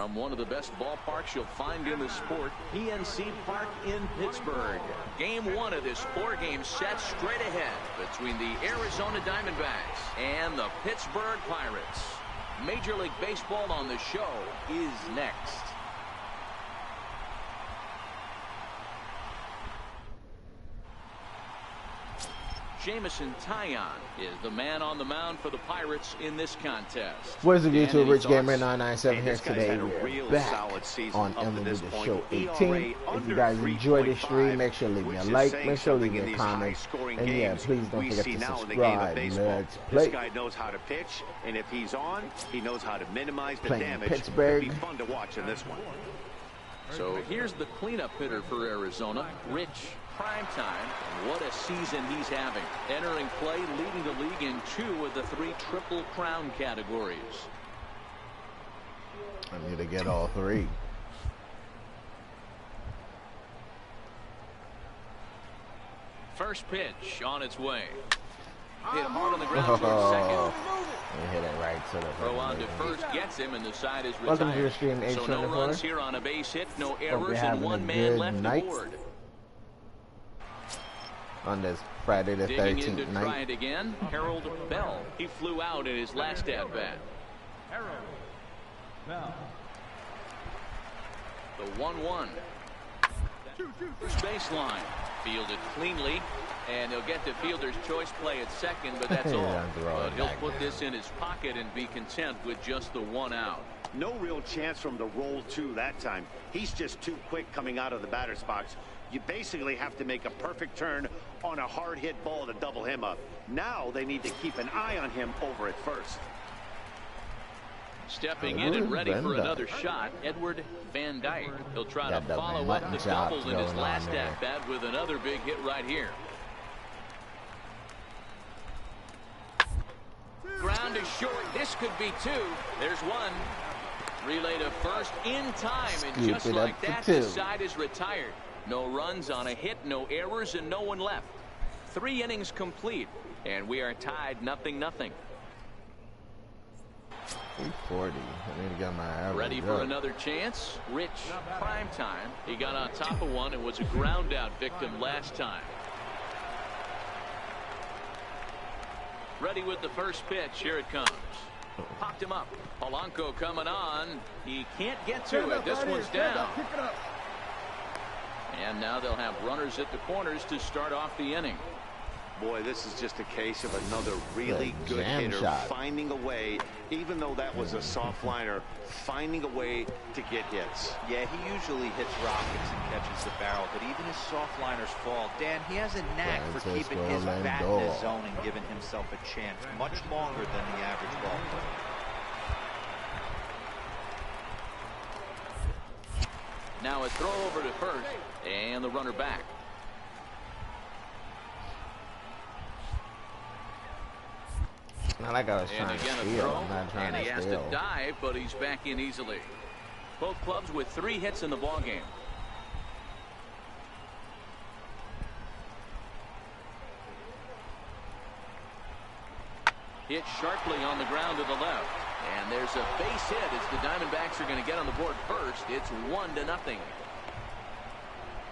From one of the best ballparks you'll find in the sport, PNC Park in Pittsburgh. Game one of this four-game set straight ahead between the Arizona Diamondbacks and the Pittsburgh Pirates. Major League Baseball on the show is next. Jamison Taillon is the man on the mound for the Pirates in this contest. What's the YouTube? Rich Gamer 997 here today. We're back on MLB The Show 18. If you guys enjoy this stream, make sure to leave me a like, make sure to leave me a comment, and yeah, please don't forget to subscribe. Let's play. This guy knows how to pitch, and if he's on, he knows how to minimize the Playing damage. Pittsburgh. It'll be fun to watch in this one. So here's the cleanup hitter for Arizona, Rich Primetime. What a season he's having. Entering play, leading the league in 2 of the 3 Triple Crown categories. I need to get all 3. First pitch on its way. Hit hard on the ground towards second. And hit it right to the Throw on to first gets him, and the side is retired. Welcome to your stream, So no runs here on a base hit, no errors, and 1 man left aboard. On this Friday the 13th night. Digging in to try it again, Harold Bell. He flew out in his last at-bat. Harold Bell. The 1-1. First baseline. Fielded cleanly. And he'll get the fielder's choice play at second, but that's all. But he'll put this in his pocket and be content with just the 1 out. No real chance from the roll 2 that time. He's just too quick coming out of the batter's box. You basically have to make a perfect turn on a hard hit ball to double him up. Now they need to keep an eye on him over at first. Stepping in and ready for another shot, Edward Van Dyke. He'll try to follow up the double in his last at-bat with another big hit right here. Ground is short. This could be 2. There's 1. Relay to first in time, and just like that, the side is retired. No runs on a hit, no errors, and no one left. 3 innings complete, and we are tied 0-0. 840. I need to get my average. Ready for another chance? Rich Primetime. He got on top of one and was a ground out victim last time. Ready with the first pitch. Here it comes. Popped him up. Polanco coming on. He can't get to it. This one's down. And now they'll have runners at the corners to start off the inning. Boy, this is just a case of another really good hitter finding a way, even though that was a soft liner, finding a way to get hits. Yeah, he usually hits rockets and catches the barrel, but even his soft liners fall. Dan, he has a knack for keeping his bat in his zone and giving himself a chance much longer than the average ball player. Now a throw over to first, and the runner back. Not like I was trying to steal. I'm not trying to steal. And he has to dive, but he's back in easily. Both clubs with 3 hits in the ballgame. Hit sharply on the ground to the left. And there's a base hit as the Diamondbacks are going to get on the board first. It's 1-0.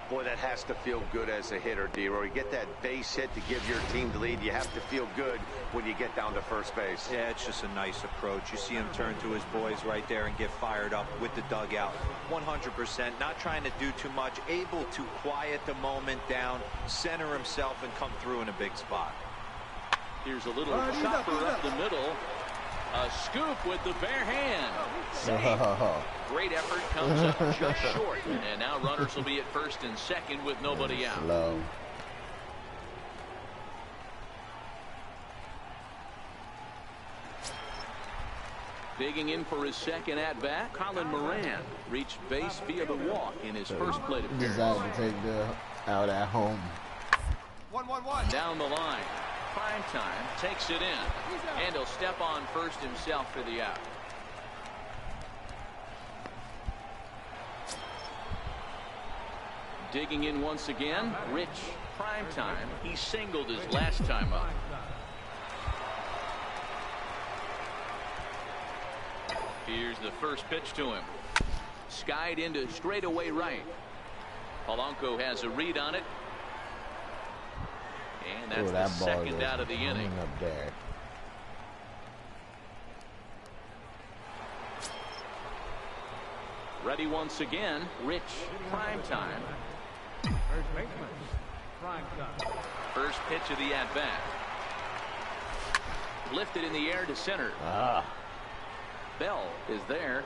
Boy, that has to feel good as a hitter, D-Roy. You get that base hit to give your team the lead. You have to feel good when you get down to first base. Yeah, it's just a nice approach. You see him turn to his boys right there and get fired up with the dugout. 100%, not trying to do too much, able to quiet the moment down, center himself, and come through in a big spot. Here's a little chopper up the middle. A scoop with the bare hand. Great effort, comes up just short. And now runners will be at first and second with nobody out. Slow. Digging in for his second at-bat, Colin Moran reached base via the walk in his first plate appearance. Decided to take the out at home. 1-1-1. Down the line. Primetime takes it in, and he'll step on first himself for the out. Digging in once again, Rich Primetime. He singled his last time up. Here's the first pitch to him. skied into straightaway right. Polanco has a read on it. And that's that the ball second out of the inning. Up there. Ready once again, Rich. Prime time. First baseman, prime time. First pitch of the at-bat. Lifted in the air to center. Bell is there.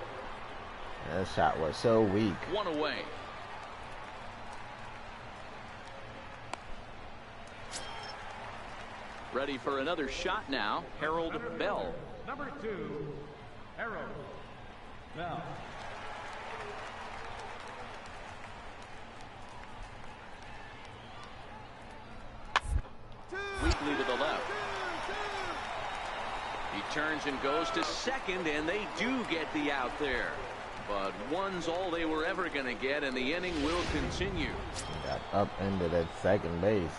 That shot was so weak. One away. Ready for another shot now, Harold Bell. Number 2, Harold Bell. Weakly to the left. He turns and goes to second, and they do get the out there. But one's all they were ever going to get, and the inning will continue. Got up into that second base.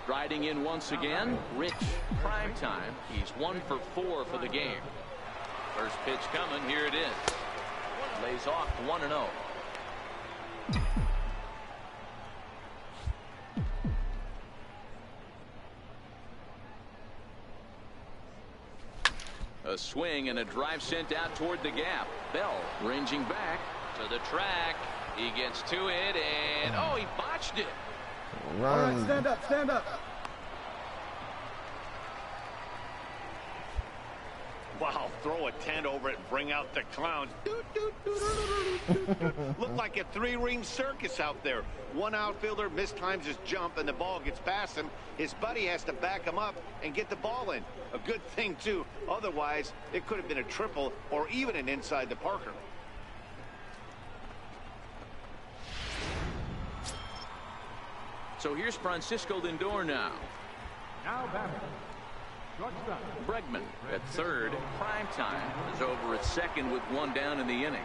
Striding in once again, Rich. Prime time. He's 1 for 4 for the game. First pitch coming. Here it is. Lays off 1-0. A swing and a drive sent out toward the gap. Bell ranging back to the track. He gets to it, and oh, he botched it. Run. All right, stand up, stand up. Wow, throw a tent over it and bring out the clowns. Look like a 3-ring circus out there. One outfielder mistimes his jump and the ball gets past him. His buddy has to back him up and get the ball in. A good thing, too. Otherwise, it could have been a triple or even an inside the Parker. So here's Francisco Lindor now. Now batting. Shortstop. Bregman at third. Prime time is over at second with one down in the inning.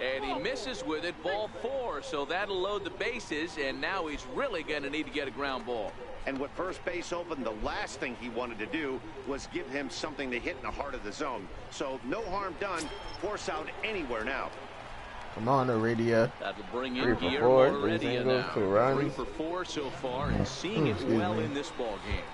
And he misses with it, ball 4, so that'll load the bases, and now he's really going to need to get a ground ball. And with first base open, the last thing he wanted to do was give him something to hit in the heart of the zone. So no harm done. Force out anywhere now. Come on, Heredia. That'll bring 3 in for Guillermo 4, 3 Heredia singles, now. 2 runs. 3 for 4 so far, and seeing it Excuse well me. in this ball game.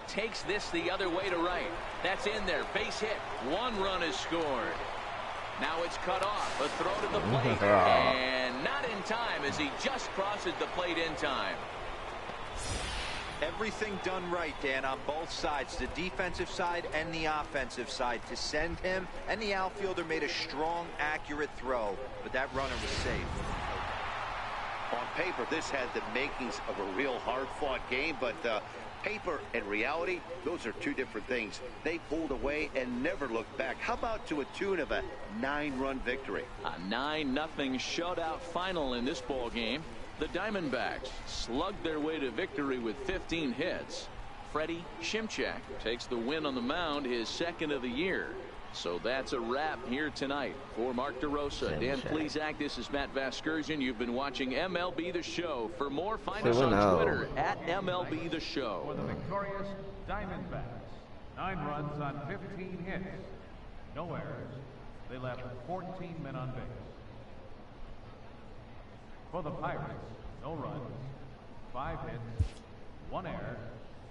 Takes this the other way to right. That's in there. Base hit. 1 run is scored. Now it's cut off. A throw to the plate. And not in time as he just crosses the plate in time. Everything done right, Dan, on both sides, the defensive side and the offensive side. To send him, and the outfielder made a strong, accurate throw, but that runner was safe. On paper, this had the makings of a real hard-fought game, but paper and reality, those are two different things. They pulled away and never looked back. How about to a tune of a 9-run victory? A 9-0 shutout final in this ball game. The Diamondbacks slugged their way to victory with 15 hits. Freddie Shimchak takes the win on the mound, his second of the year. So that's a wrap here tonight. For Mark DeRosa, Dan Plesac, this is Matt Vasgersian. You've been watching MLB The Show. For more, find us on Twitter at MLB The Show. For the victorious Diamondbacks, 9 runs on 15 hits. No errors. They left 14 men on base. For the Pirates, no runs, 5 hits, 1 error.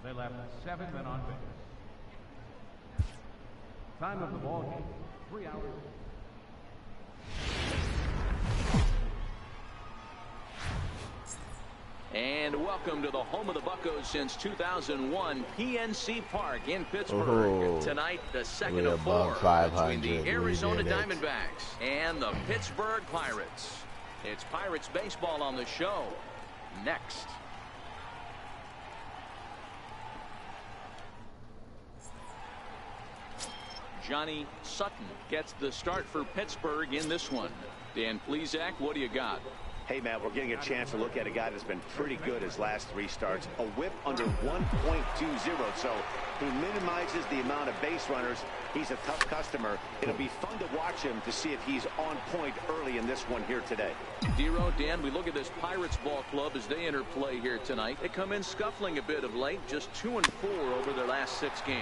They left 7 men on base. Time of the ball game, 3 hours. And welcome to the home of the Buccos since 2001, PNC Park in Pittsburgh. Tonight, the second of 4 between the Arizona Diamondbacks and the Pittsburgh Pirates. It's Pirates baseball on the show. Next. Johnny Sutton gets the start for Pittsburgh in this one. Dan Plesac, what do you got? Hey, Matt, we're getting a chance to look at a guy that's been pretty good his last 3 starts. A whip under 1.20, so he minimizes the amount of base runners. He's a tough customer. It'll be fun to watch him to see if he's on point early in this one here today. Dero, Dan, we look at this Pirates ball club as they enter play here tonight. They come in scuffling a bit of late, just 2-4 over their last 6 games.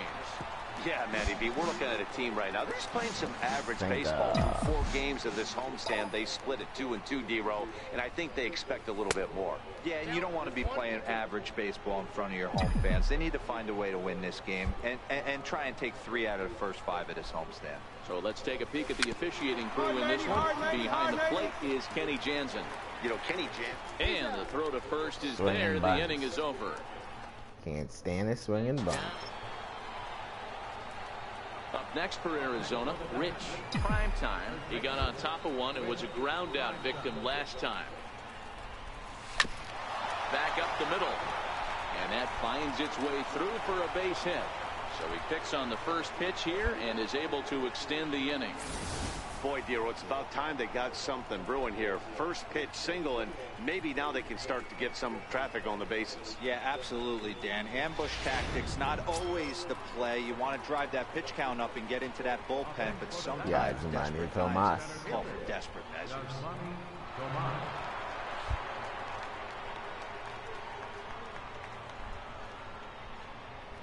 Yeah, Matty B, we're looking at a team right now. They're just playing some average baseball. Through 4 games of this homestand, they split it 2-2, Dero, and I think they expect a little bit more. Yeah, and you don't want to be playing average baseball in front of your home fans. They need to find a way to win this game and try and take 3 out of the first 5 of this homestand. So let's take a peek at the officiating crew in this one. Behind the plate is Kenny Jansen. You know, Kenny Jansen. And the throw to first is Swinging there. bunts. The inning is over. Can't stand it swinging bunts. Up next for Arizona, Rich Primetime. He got on top of one and was a ground out victim last time. Back up the middle. And that finds its way through for a base hit. So he picks on the first pitch here and is able to extend the inning. Boy, Dero, it's about time they got something brewing here. First pitch single, and maybe now they can start to get some traffic on the bases. Yeah, absolutely, Dan. Ambush tactics, not always the play. You want to drive that pitch count up and get into that bullpen, but sometimes desperate times call for desperate measures.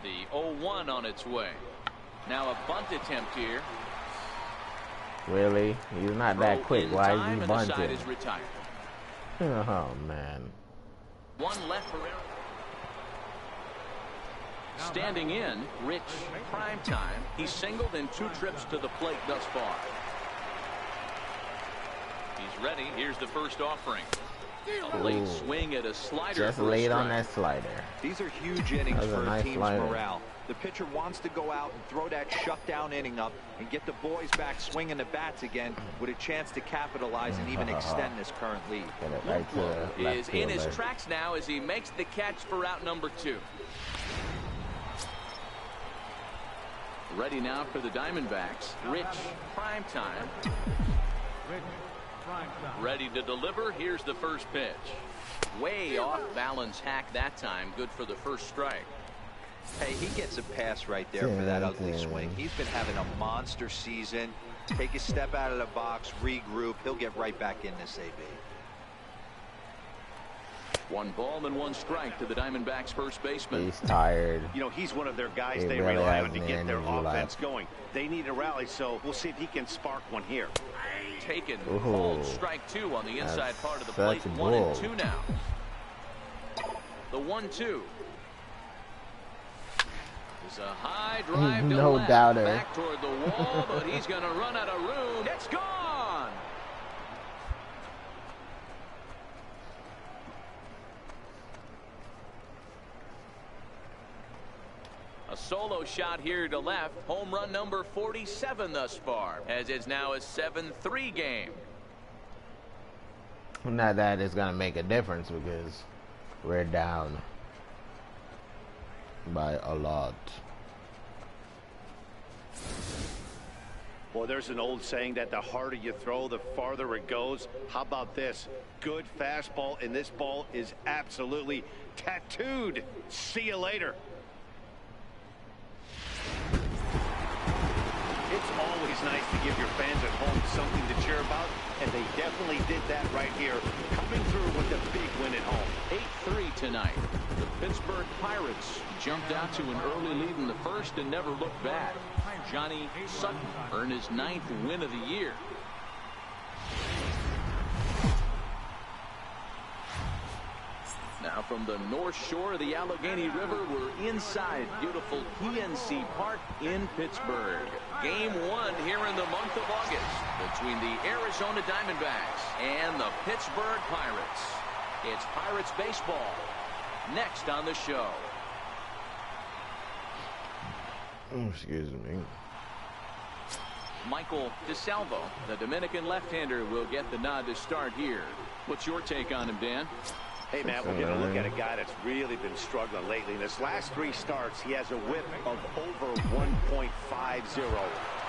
The 0-1 on its way. Now a bunt attempt here. Really? He's not that quick. Why is he The bunting? side is retired. Oh, man. One left for Arizona. Standing in, Rich Primetime. He's singled in 2 trips to the plate thus far. He's ready. Here's the first offering. A late swing at a slider. Just laid on that slider. These are huge innings for a nice team's slider. morale. The pitcher wants to go out and throw that shutdown inning up and get the boys back swinging the bats again with a chance to capitalize and even extend this current lead. Get it right to the left Is in his fielder. tracks now as he makes the catch for out number 2. Ready now for the Diamondbacks. Rich Primetime. Ready to deliver. Here's the first pitch. Way off balance hack that time. Good for the first strike. Hey, he gets a pass right there for that ugly swing. He's been having a monster season. Take a step out of the box, regroup. He'll get right back in this AB. 1 ball and 1 strike to the Diamondbacks first baseman. He's tired. You know, he's one of their guys He they really rely has on to an get their energy offense left. going. They need a rally, so we'll see if he can spark one here. Taken. Ooh. Called strike 2 on the inside That's part of the such plate. a 1 and bull. 2 now. The 1-2. There's a high drive to No left, doubter. back toward the wall, but he's going to run out of room. It's gone. A solo shot here to left. Home run number 47 thus far, as it's now a 7-3 game. Not that it's going to make a difference because we're down by a lot. Well, there's an old saying that the harder you throw, the farther it goes. How about this? Good fastball, and this ball is absolutely tattooed. See you later. It's always nice to give your fans at home something to cheer about, and they definitely did that right here, coming through with a big win at home. 8-3 tonight. The Pittsburgh Pirates jumped out to an early lead in the first and never looked back. Johnny Sutton earned his 9th win of the year. Now from the north shore of the Allegheny River, we're inside beautiful PNC Park in Pittsburgh. Game 1 here in the month of August between the Arizona Diamondbacks and the Pittsburgh Pirates. It's Pirates baseball next on the show. Excuse me. Michael DeSalvo, the Dominican left-hander, will get the nod to start here. What's your take on him, Dan? Hey, Matt, we're going to look at a guy that's really been struggling lately. In his last 3 starts, he has a whip of over 1.50.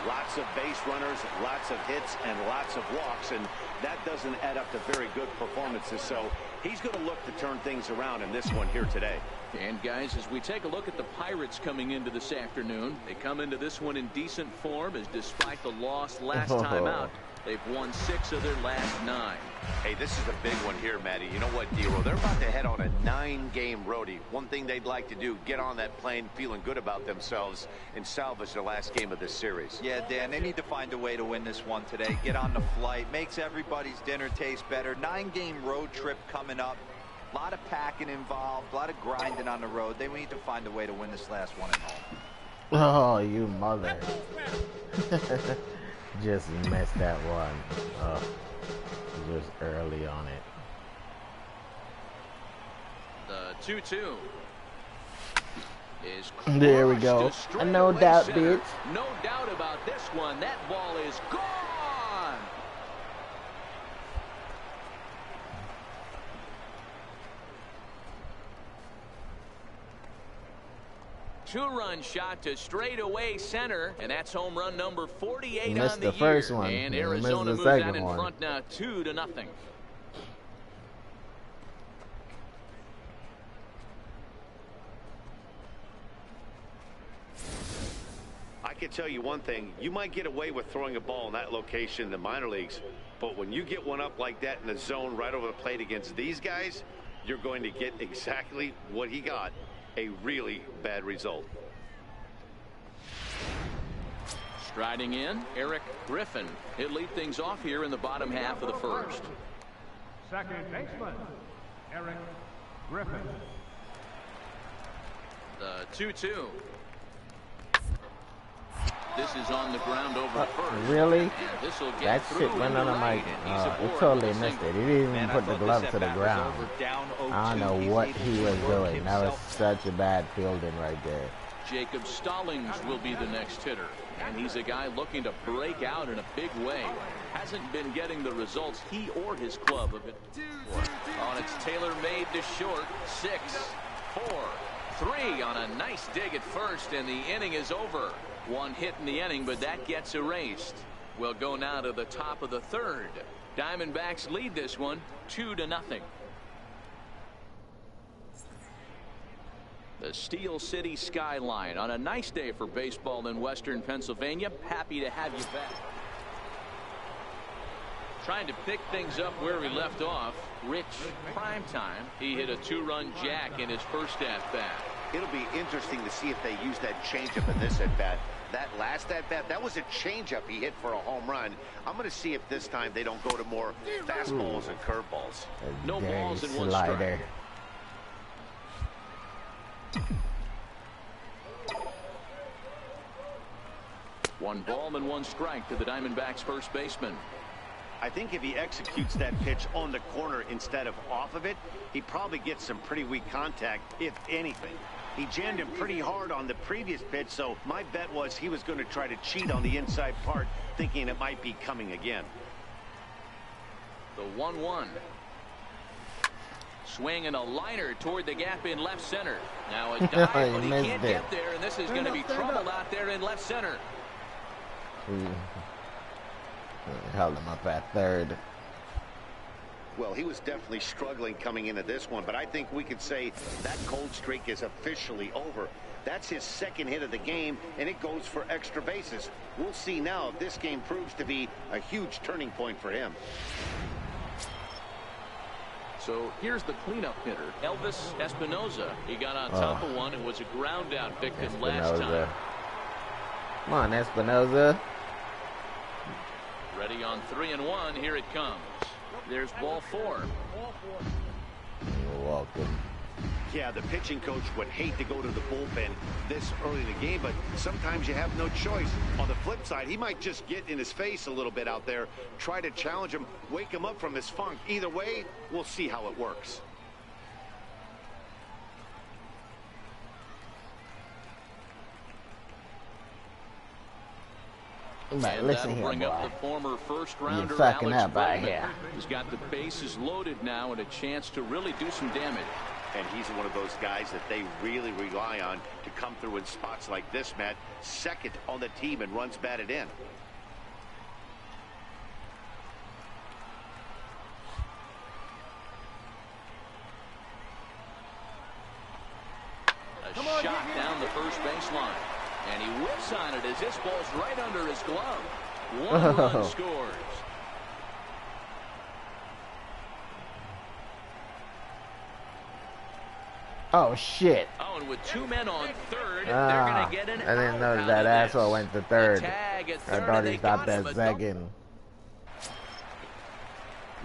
Lots of base runners, lots of hits, and lots of walks, and that doesn't add up to very good performances. So he's going to look to turn things around in this one here today. And guys, as we take a look at the Pirates coming into this afternoon, they come into this one in decent form, as despite the loss last time out, they've won 6 of their last 9. Hey, this is a big one here, Matty. You know what, D-Roll? They're about to head on a 9-game roadie. One thing they'd like to do, get on that plane feeling good about themselves and salvage the last game of this series. Yeah, Dan, they need to find a way to win this one today. Get on the flight, makes everybody's dinner taste better. 9-game road trip coming up. A lot of packing involved, a lot of grinding on the road. They need to find a way to win this last one at home. Oh, you mother. Just missed that one. Just early on it. The 2-2 is there we go. No doubt, center. bitch. No doubt about this one. That ball is gone. Two-run shot to straightaway center, and that's home run number 48 missed on the the first year. one. And You Arizona missed the moves out second in one. front now, 2-0. I can tell you one thing. You might get away with throwing a ball in that location in the minor leagues, but when you get one up like that in the zone right over the plate against these guys, you're going to get exactly what he got. A really bad result. Striding in, Eric Griffin. He'll lead things off here in the bottom half of the first. Second baseman, Eric Griffin. The 2-2. This is on the ground over first. Really? This will get That through shit went into under my. right, and he's It aboard totally with a missed single. it. He didn't even Man, put I the thought glove this to the at-bat was ground. over, down I don't 0-2. know He's what able he to was work doing. That was himself. such a bad fielding right there. Jacob Stallings will be the next hitter, and he's a guy looking to break out in a big way. Hasn't been getting the results he or his club have been for. On its tailor-made to short. 6, 4, 3 on a nice dig at first, and the inning is over. One hit in the inning, but that gets erased. We'll go now to the top of the third. Diamondbacks lead this one 2-0. The Steel City skyline on a nice day for baseball in Western Pennsylvania. Happy to have you back. Trying to pick things up where we left off. Rich Primetime. He hit a 2-run jack in his first at-bat. It'll be interesting to see if they use that changeup in this at-bat. That last at-bat, that was a changeup he hit for a home run. I'm going to see if this time they don't go to more fastballs and curveballs. No Dirty balls in one slider. strike. 1 ball and 1 strike to the Diamondbacks first baseman. I think if he executes that pitch on the corner instead of off of it, he probably gets some pretty weak contact, if anything. He jammed him pretty hard on the previous pitch, so my bet was he was going to try to cheat on the inside part, thinking it might be coming again. The 1-1. Swing and a liner toward the gap in left center. Now a dive, but he can't get there, and this is going to be trouble out there in left center. Held him up at third. Well, he was definitely struggling coming into this one, but I think we could say that cold streak is officially over. That's his second hit of the game, and it goes for extra bases. We'll see now if this game proves to be a huge turning point for him. So here's the cleanup hitter, Elvis Espinoza. He got on top of one and was a ground out victim last time. Come on, Espinoza. Ready on 3-1. Here it comes. There's ball 4. You're welcome. Yeah, the pitching coach would hate to go to the bullpen this early in the game, but sometimes you have no choice. On the flip side, he might just get in his face a little bit out there, try to challenge him, wake him up from his funk. Either way, we'll see how it works. But And listen that'll here, bring up boy. the former first-rounder fucking Alex up right Bregman. here. He's got the bases loaded now and a chance to really do some damage. And he's one of those guys that they really rely on to come through in spots like this, Matt. Second on the team and runs batted in. A shot down the first baseline. And he whips on it as this ball's right under his glove. One run scores. Oh shit. Oh, and with two men on third, they're gonna get an I didn't know that asshole went to third. I thought he stopped at second.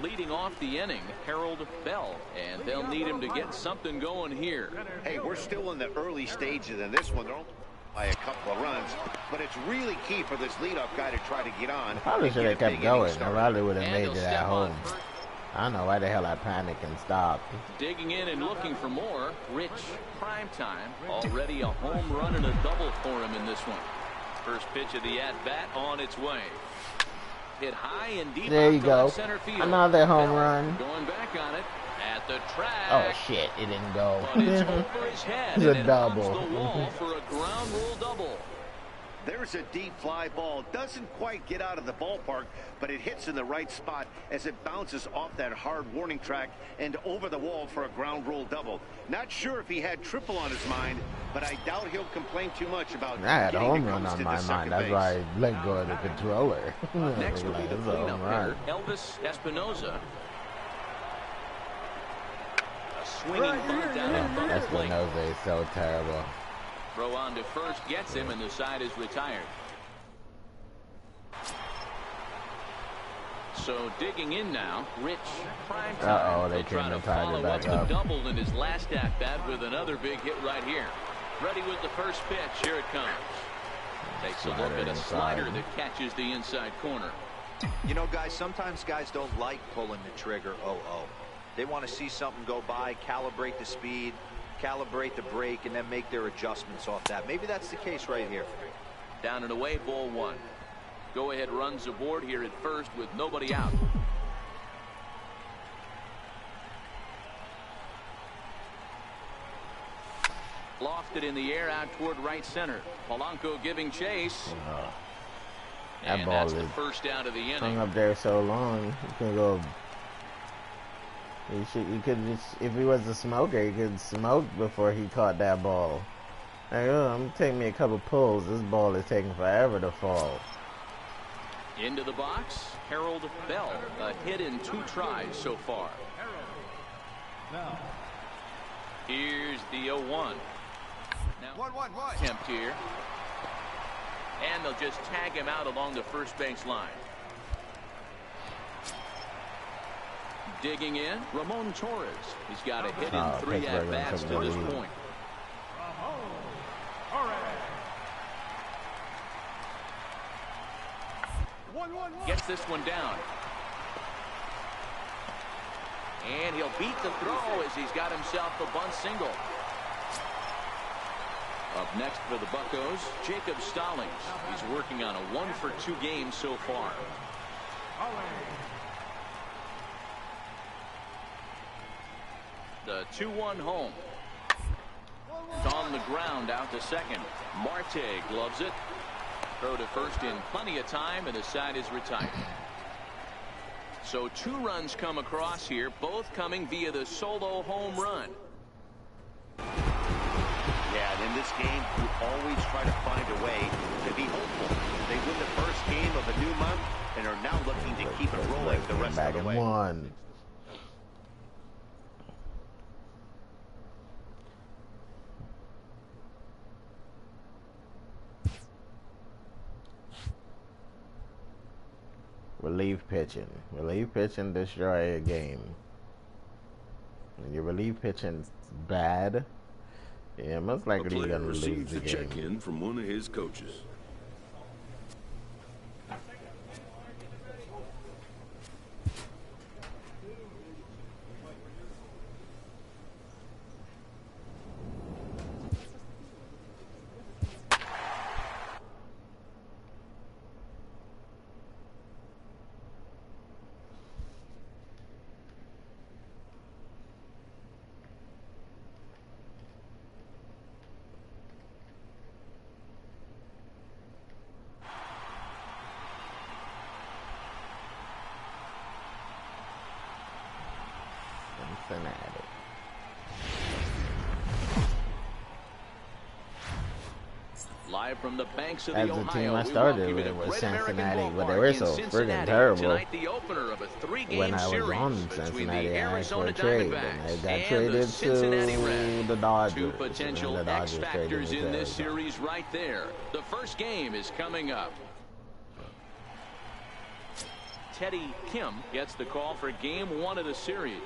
Leading off the inning, Harold Bell, and they'll need him to get something going here. Hey, we're still in the early stages in this one. They're only by a couple of runs, but it's really key for this leadoff guy to try to get on. Probably should have kept going. I probably would have made it at home. I don't know why the hell I panicked and stopped. Digging in and looking for more. Rich Primetime. Already a home run and a double for him in this one. First pitch of the at-bat on its way. Hit high and deep. There you go. Center field. Another home run. Going back on it. At the track. Oh shit, it didn't go. But it's over his head. It's a double. The wall for a ground rule double. There's a deep fly ball. Doesn't quite get out of the ballpark, but it hits in the right spot as it bounces off that hard warning track and over the wall for a ground rule double. Not sure if he had triple on his mind, but I doubt he'll complain too much about I had a home run on my mind. That's why I let go of the controller. Next will be the cleanup hitter, Elvis Espinoza. A swinging bunt down in front of the plate. Espinoza is so terrible. Throw on to first gets him, and the side is retired. So digging in now, Rich Primetime. They try to follow up the double in his last at-bat with another big hit right here. Ready with the first pitch. Here it comes. Takes a look at a slider that catches the inside corner. You know, guys, sometimes guys don't like pulling the trigger. They want to see something go by, calibrate the speed, calibrate the brake, and then make their adjustments off that. Maybe that's the case right here. Down and away, ball one. Go ahead runs aboard here at first with nobody out. Lofted in the air out toward right center. Polanco giving chase. That ball is the first out of the inning. Hung up there so long. You can go. You could just, if he was a smoker, he could smoke before he caught that ball. Like, I'm gonna take me a couple pulls. This ball is taking forever to fall. Into the box, Harold Bell. A hit in 2 tries so far. Here's the 0-1. Now, 1-1-1. Attempt here. And they'll just tag him out along the first base line. Digging in, Ramon Torres. He's got a hit in 3 at-bats to this point. Gets this one down. And he'll beat the throw as he's got himself a bunt single. Up next for the Buccos, Jacob Stallings. He's working on a 1-for-2 game so far. The 2-1 home. It's on the ground out to second. Marte gloves it. Throw to first in plenty of time, and the side is retired. So 2 runs come across here, both coming via the solo home run. Yeah, and in this game, you always try to find a way to be hopeful. They win the first game of a new month and are now looking to keep it rolling the rest of the way. One. Relief pitching. Relief pitching destroy a game. When your relief pitching bad, yeah, most likely you're gonna lose the game. A check-in from one of his coaches. live from the banks of the As the Ohio. team I We started welcome you with to was Great American Cincinnati, but they Ballpark were in so friggin' Cincinnati. terrible. Tonight, the opener of a three-game When I was series on between Cincinnati, the I asked for Arizona a trade, Diamondbacks and they got and the traded Cincinnati to Reds. the Dodgers. Two And potential the Dodgers X traded factors me to in this Arizona. series right there. The first game is coming up. Teddy Kim gets the call for game 1 of the series.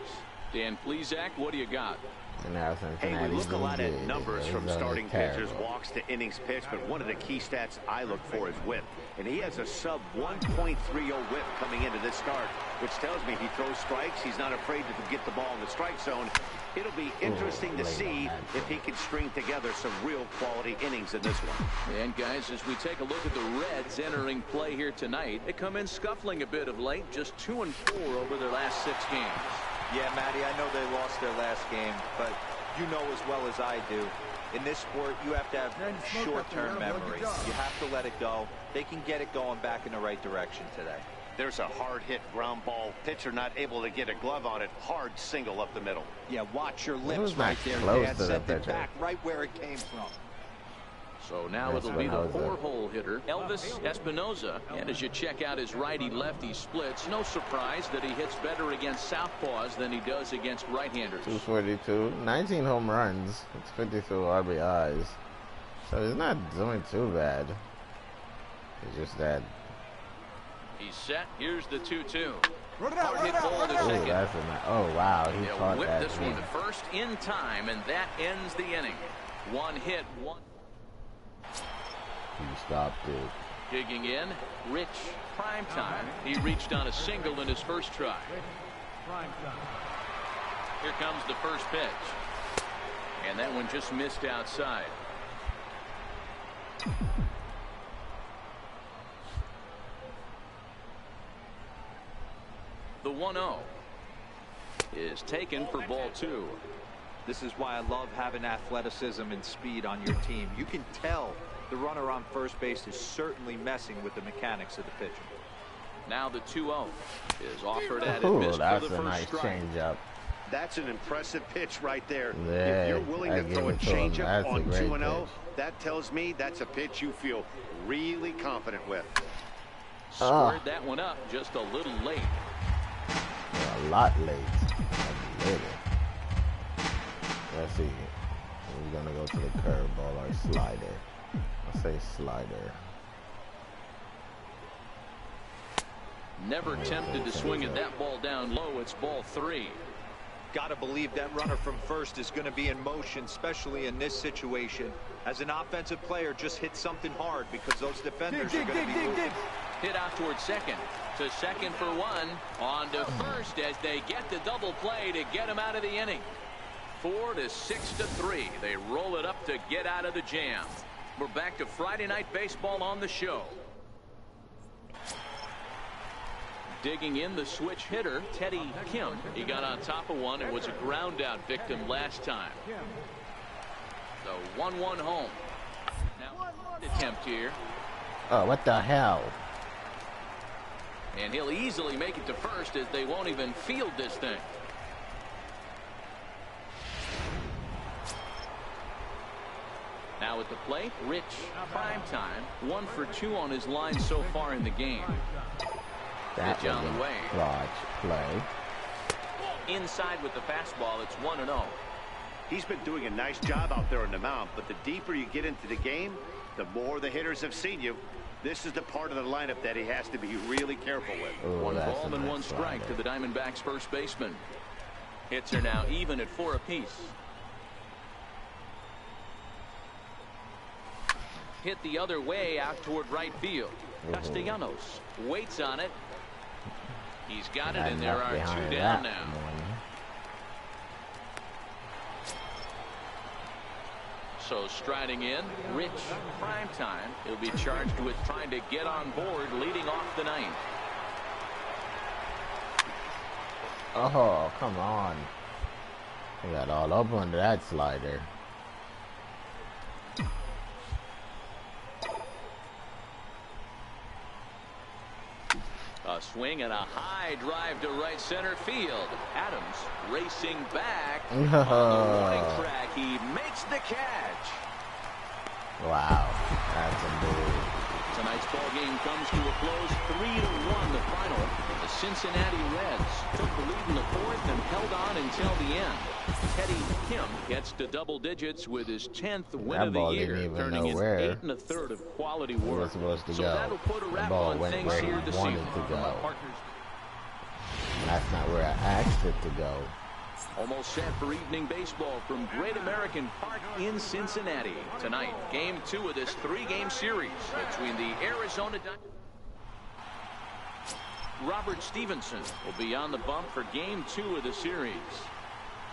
Dan Plesac, what do you got? And now Hey, we Cincinnati's look a lot doing at good. numbers from Arizona's starting terrible. pitchers, walks to innings pitched, but one of the key stats I look for is whip. And he has a sub 1.30 whip coming into this start, which tells me he throws strikes. He's not afraid to get the ball in the strike zone. It'll be interesting to see if he can string together some real quality innings in this one. And guys, as we take a look at the Reds entering play here tonight, they come in scuffling a bit of late, just 2-4 over their last 6 games. Yeah, Matty, I know they lost their last game, but you know as well as I do, in this sport, you have to have short-term memory. You have to let it go. They can get it going back in the right direction today. There's a hard hit ground ball. Pitcher not able to get a glove on it. Hard single up the middle. Yeah, watch your It lips was right not there, close Dad. to the Sent it pitcher. back right where it came from. So now That's it'll be what I the was 4-hole hitter, Elvis Espinoza. And as you check out his righty-lefty splits, no surprise that he hits better against southpaws than he does against right-handers. 242, 19 home runs. It's 52 RBIs. So he's not doing too bad. It's just that. He's set. Here's the 2-2. Hard hit ball to Ooh, second. that's a nice. Oh wow, he They'll caught whip that. this one to first in time, and that ends the inning. One hit, one. He stopped it. Digging in, Rich Primetime. He reached on a single in his first try. Here comes the first pitch. And that one just missed outside. The 1-0 is taken for ball 2. This is why I love having athleticism and speed on your team. You can tell the runner on first base is certainly messing with the mechanics of the pitcher. Now the 2-0 is offered at it. Ooh, Missed for that's the a first nice strike. changeup. That's an impressive pitch right there. Yeah, if you're willing I to give throw a it to him. changeup That's a on great 2-0, pitch. that tells me that's a pitch you feel really confident with. Squared that one up just a little late. A lot late. Later. Let's see. We're gonna go to the curveball or slider. I'll say slider. Never tempted to swing at that ball down low. It's ball 3. Got to believe that runner from first is going to be in motion, especially in this situation. As an offensive player, just hit something hard because those defenders are going to be moving. Hit out towards second. To second for 1. On to first as they get the double play to get him out of the inning. 4-6-3. They roll it up to get out of the jam. We're back to Friday Night Baseball on the show. Digging in, the switch hitter, Teddy Kim. He got on top of one and was a ground out victim last time. The 1-1 home. Now, attempt here. Oh, what the hell? And he'll easily make it to first as they won't even field this thing. Now at the plate, Rich Primetime. 1 for 2 on his line so far in the game. That Pitch was on the way. a clutch play. Inside with the fastball, it's 1-0. He's been doing a nice job out there on the mound, but the deeper you get into the game, the more the hitters have seen you. This is the part of the lineup that he has to be really careful with. Ooh, 1 that's ball a and nice 1 strike slider. to the Diamondbacks first baseman. Hits are now even at 4 apiece. Hit the other way out toward right field. Castellanos waits on it. He's got it, and there are 2 down now. So striding in, Rich Primetime. He'll be charged with trying to get on board leading off the 9th. Oh, come on. He got all up under that slider. A swing and a high drive to right center field. Adams racing back on the running track. He makes the catch. Wow. That's a move. Tonight's ball game comes to a close, 3-1 the final. The Cincinnati Reds took the lead in the fourth and held on until the end. Teddy Kim gets to double digits with his 10th win of the year, turning in 8 1/3 of quality work. Supposed to so go. That'll put a wrap on things here this evening. That's not where I asked it to go. Almost set for evening baseball from Great American Park in Cincinnati. Tonight, game 2 of this 3-game series between the Arizona Diamondbacks. Robert Stevenson will be on the bump for game 2 of the series.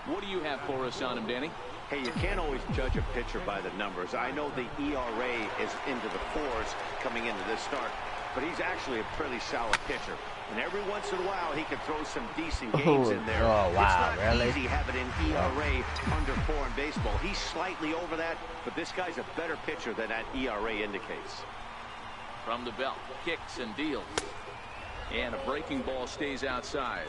What do you have for us on him, Danny? Hey, you can't always judge a pitcher by the numbers. I know the ERA is into the 4s coming into this start, but he's actually a pretty solid pitcher. And every once in a while, he can throw some decent games in there. Oh, wow, it's not really? easy having an ERA under 4 in baseball. He's slightly over that, but this guy's a better pitcher than that ERA indicates. From the belt, kicks and deals. And a breaking ball stays outside.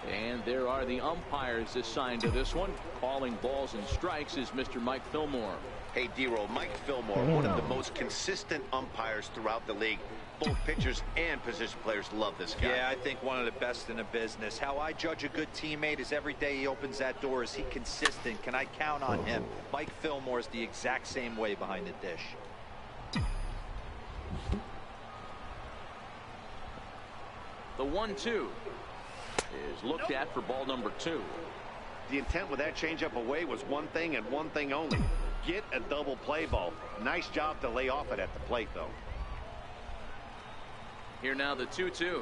And there are the umpires assigned to this one. Calling balls and strikes is Mr. Mike Fillmore. Hey, D-Roll, Mike Fillmore, one of the most consistent umpires throughout the league. Both pitchers and position players love this guy. Yeah, I think one of the best in the business. How I judge a good teammate is every day he opens that door. Is he consistent? Can I count on him? Mike Fillmore is the exact same way behind the dish. The 1-2 is looked at for ball number 2. The intent with that changeup away was one thing and one thing only. Get a double play ball. Nice job to lay off it at the plate, though. Here now the 2-2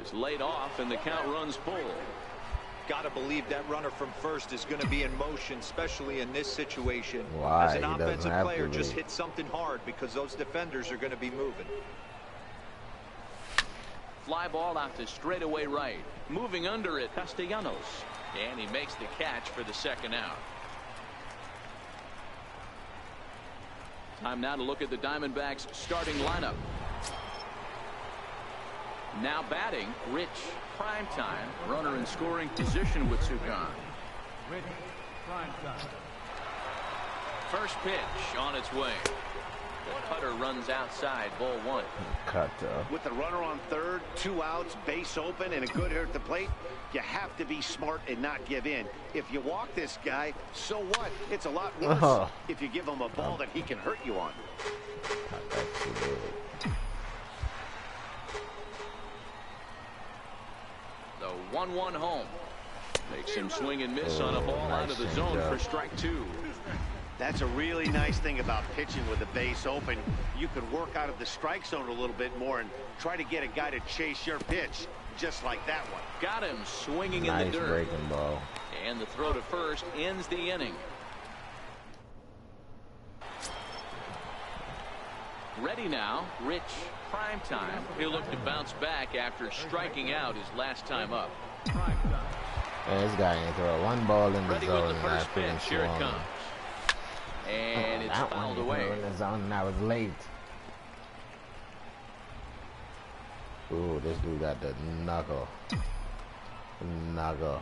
is laid off and the count runs full. Got to believe that runner from first is going to be in motion, especially in this situation. Why? As an offensive player, just hit something hard because those defenders are going to be moving. Fly ball out to straightaway right. Moving under it, Castellanos. And he makes the catch for the second out. Time now to look at the Diamondbacks starting lineup. Now batting, Rich Primetime, runner in scoring position with Sugan. Rich Primetime. First pitch on its way. The cutter runs outside, ball 1. Cutter. With the runner on third, 2 outs, base open, and a good hitter at the plate, you have to be smart and not give in. If you walk this guy, so what? It's a lot worse if you give him a ball that he can hurt you on. The 1-1 home. Makes him swing and miss on a ball out of the zone for strike 2. That's a really nice thing about pitching with the base open. You can work out of the strike zone a little bit more and try to get a guy to chase your pitch, just like that one. Got him swinging Nice in the dirt. breaking ball. And the throw to first ends the inning. Ready now, Rich Primetime. He'll look to bounce back after striking out his last time up. Yeah, this guy ain't throw one ball in the Ready zone with the and first I pitch. freaking Here it swung. comes. And it's That fouled one away. in the zone and I was late. Ooh, this dude got the knuckle. Knuckle.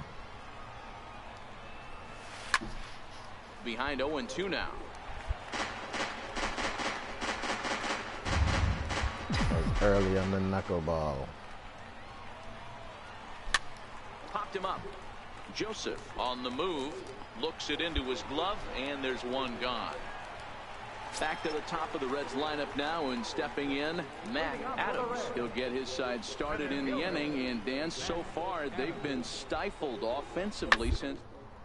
Behind 0-2 now. That was early on the knuckleball. Popped him up. Joseph on the move. Looks it into his glove, and there's one gone. Back to the top of the Reds lineup now, and stepping in, Matt Adams. He'll get his side started in the inning, and Dan, so far they've been stifled offensively since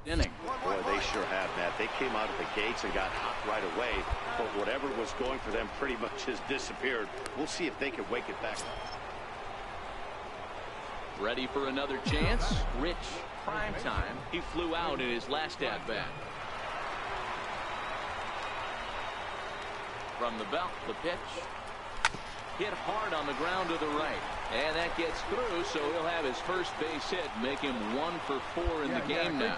the inning. Boy, they sure have, Matt. They came out of the gates and got hot right away, but whatever was going for them pretty much has disappeared. We'll see if they can wake it back up. Ready for another chance? Rich Primetime. He flew out in his last at-bat. From the belt, the pitch. Hit hard on the ground to the right. And that gets through, so he'll have his first base hit, make him 1 for 4 in the game now.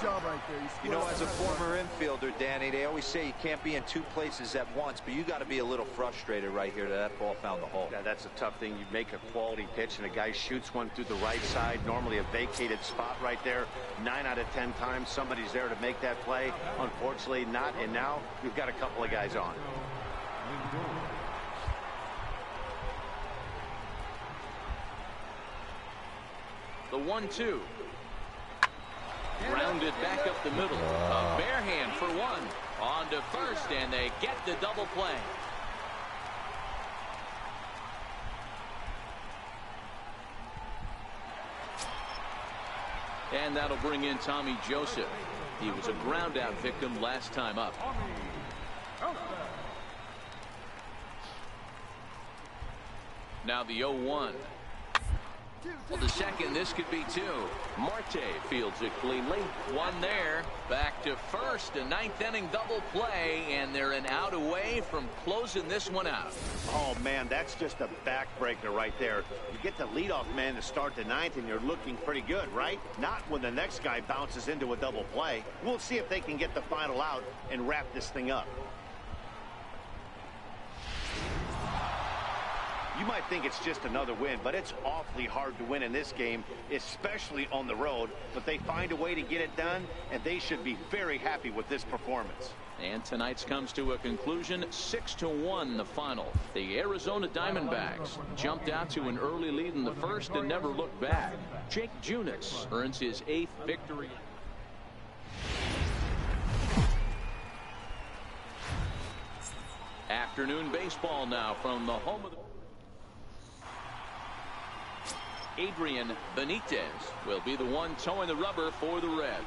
You know, as a former infielder, Danny, they always say you can't be in 2 places at once, but you got to be a little frustrated right here that ball found the hole. Yeah, that's a tough thing. You make a quality pitch and a guy shoots one through the right side, normally a vacated spot right there. 9 out of 10 times somebody's there to make that play. Unfortunately not, and now we've got a couple of guys on. The 1-2. Grounded back up the middle. A bare hand for one. On to first, and they get the double play. And that'll bring in Tommy Joseph. He was a ground out victim last time up. Now the 0-1. Well, the second, this could be two. Marte fields it cleanly. One there. Back to first. A ninth inning double play, and they're an out away from closing this one out. Oh, man, that's just a backbreaker right there. You get the leadoff man to start the ninth, and you're looking pretty good, right? Not when the next guy bounces into a double play. We'll see if they can get the final out and wrap this thing up. You might think it's just another win, but it's awfully hard to win in this game, especially on the road. But they find a way to get it done, and they should be very happy with this performance. And tonight's comes to a conclusion, 6-1 the final. The Arizona Diamondbacks jumped out to an early lead in the first and never looked back. Jake Junis earns his 8th victory. Afternoon baseball now from the home of the... Adrian Benitez will be the one towing the rubber for the Reds.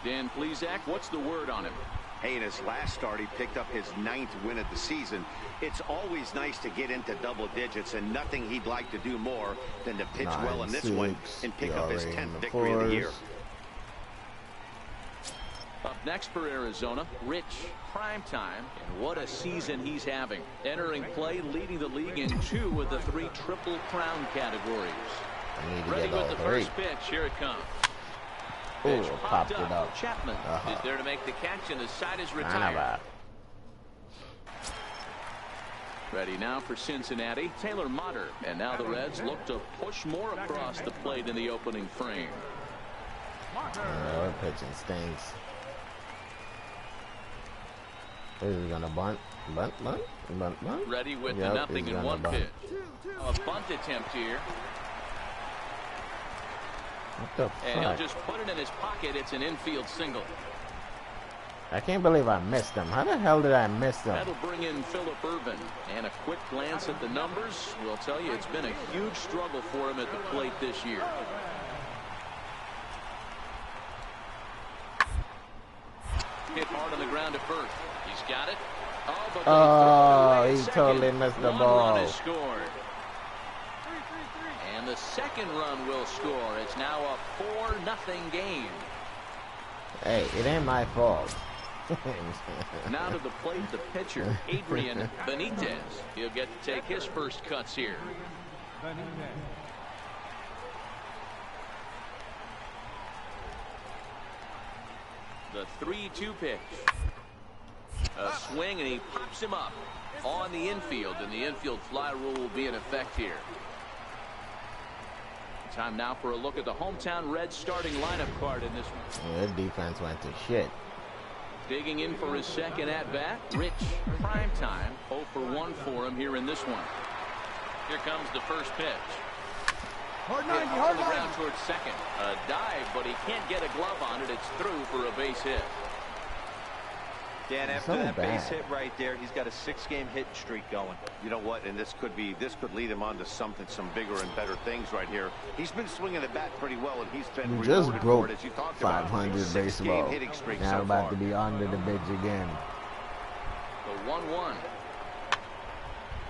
Dan Plesac, what's the word on him? Hey, in his last start, he picked up his 9th win of the season. It's always nice to get into double digits, and nothing he'd like to do more than to pitch well in this one and pick up his 10th victory of the year. Up next for Arizona, Rich Primetime, and what a season he's having. Entering play, leading the league in 2 of the 3 Triple Crown categories. Ready with the first pitch. Here it comes. Oh, popped it up. Chapman is there to make the catch, and the side is retired. Ready now for Cincinnati, Taylor Motter. And now the Reds look to push more across the plate in the opening frame. Our pitching stinks. Is he gonna bunt? Bunt? Ready with the 0-1 pitch. A bunt attempt here. What the fuck? And he'll just put it in his pocket. It's an infield single. I can't believe I missed him. How the hell did I miss him? That'll bring in Phillip Ervin. And a quick glance at the numbers will tell you it's been a huge struggle for him at the plate this year. Hit hard on the ground at first. He's got it. Oh, he totally missed the ball. 1 run is scored. And the second run will score. It's now a 4-0 game. Hey, it ain't my fault. Now to the plate, the pitcher, Adrian Benitez. He'll get to take his first cuts here. The 3-2 pitch. A swing, and he pops him up on the infield, and the infield fly rule will be in effect here. Time now for a look at the hometown Reds starting lineup card in this one. Yeah, defense went to shit. Digging in for his second at-bat, Rich Primetime. 0 for 1 for him here in this one. Here comes the first pitch. Hard 90, hard on the ground towards second. A dive, but he can't get a glove on it. It's through for a base hit. Dan, after that base hit right there, he's got a 6-game hit streak going. You know what? And this could lead him on to some bigger and better things right here. He's been swinging the bat pretty well, and he's been just broke for it, as you talked 500 about. baseball. Now so about to be under the bench again. The 1-1.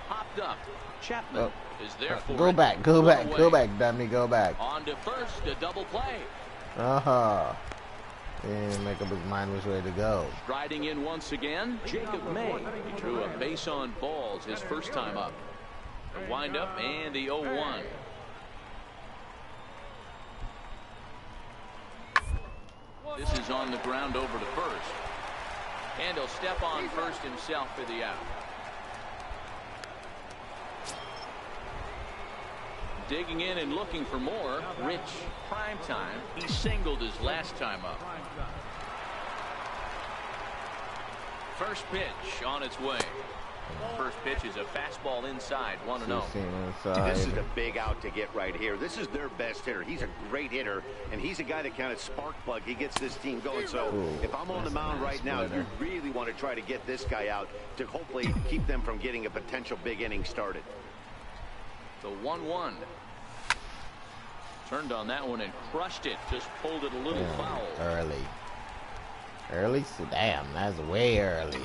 Popped up. Chapman is there for Go back, dummy, go back. On to first, a double play. He didn't make up his mind which way to go. Striding in once again, Jacob May. He drew a base on balls his first time up. The windup and the 0-1. This is on the ground over to first. And he'll step on first himself for the out. Digging in and looking for more, Rich Primetime. He singled his last time up. First pitch on its way. First pitch is a fastball inside, 1-0. This is a big out to get right here. This is their best hitter. He's a great hitter, and he's a guy that kind of spark plug. He gets this team going. So if I'm on the mound right now, you really want to try to get this guy out to hopefully keep them from getting a potential big inning started. The 1-1. Turned on that one and crushed it. Just pulled it a little foul. Early? Damn, that's way early.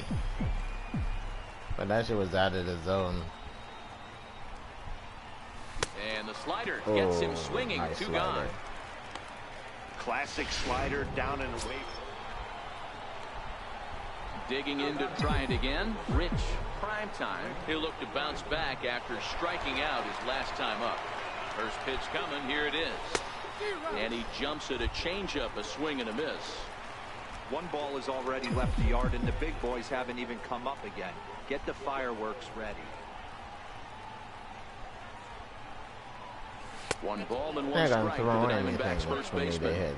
But that shit was out of the zone. And the slider gets him swinging. Nice 2 slider. gone. Classic slider down and away. Digging in to try it again. Rich, prime time. He'll look to bounce back after striking out his last time up. First pitch coming. Here it is. And he jumps at a changeup, a swing and a miss. One ball is already left the yard, and the big boys haven't even come up again. Get the fireworks ready. 1 ball and 1 strike for the Diamondbacks first baseman.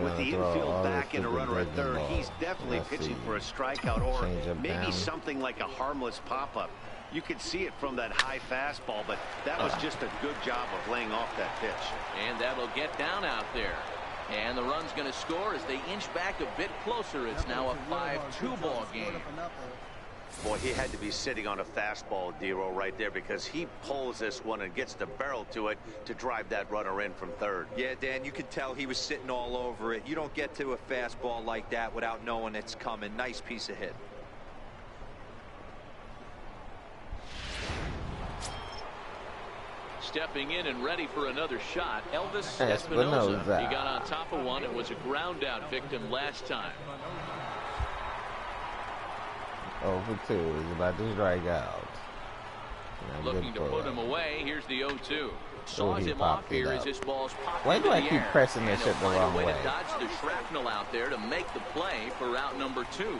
With the infield back and a runner at third, he's definitely pitching for a strikeout or maybe something like a harmless pop-up. You could see it from that high fastball, but that was just a good job of laying off that pitch. And that'll get down out there. And the run's going to score as they inch back a bit closer. It's now a 5-2 ball game. Boy, he had to be sitting on a fastball, Dero, right there, because he pulls this one and gets the barrel to it to drive that runner in from third. Yeah, Dan, you could tell he was sitting all over it. You don't get to a fastball like that without knowing it's coming. Nice piece of hit. Stepping in and ready for another shot, Elvis Espinosa. He got on top of one. It was a ground out victim last time. 0 for 2. He's about to strike out. Looking to put him away. Here's the 0-2. Saws him off here as this ball's popped. Why do I keep pressing this shit the wrong way? To dodge the shrapnel out there to make the play for route number 2.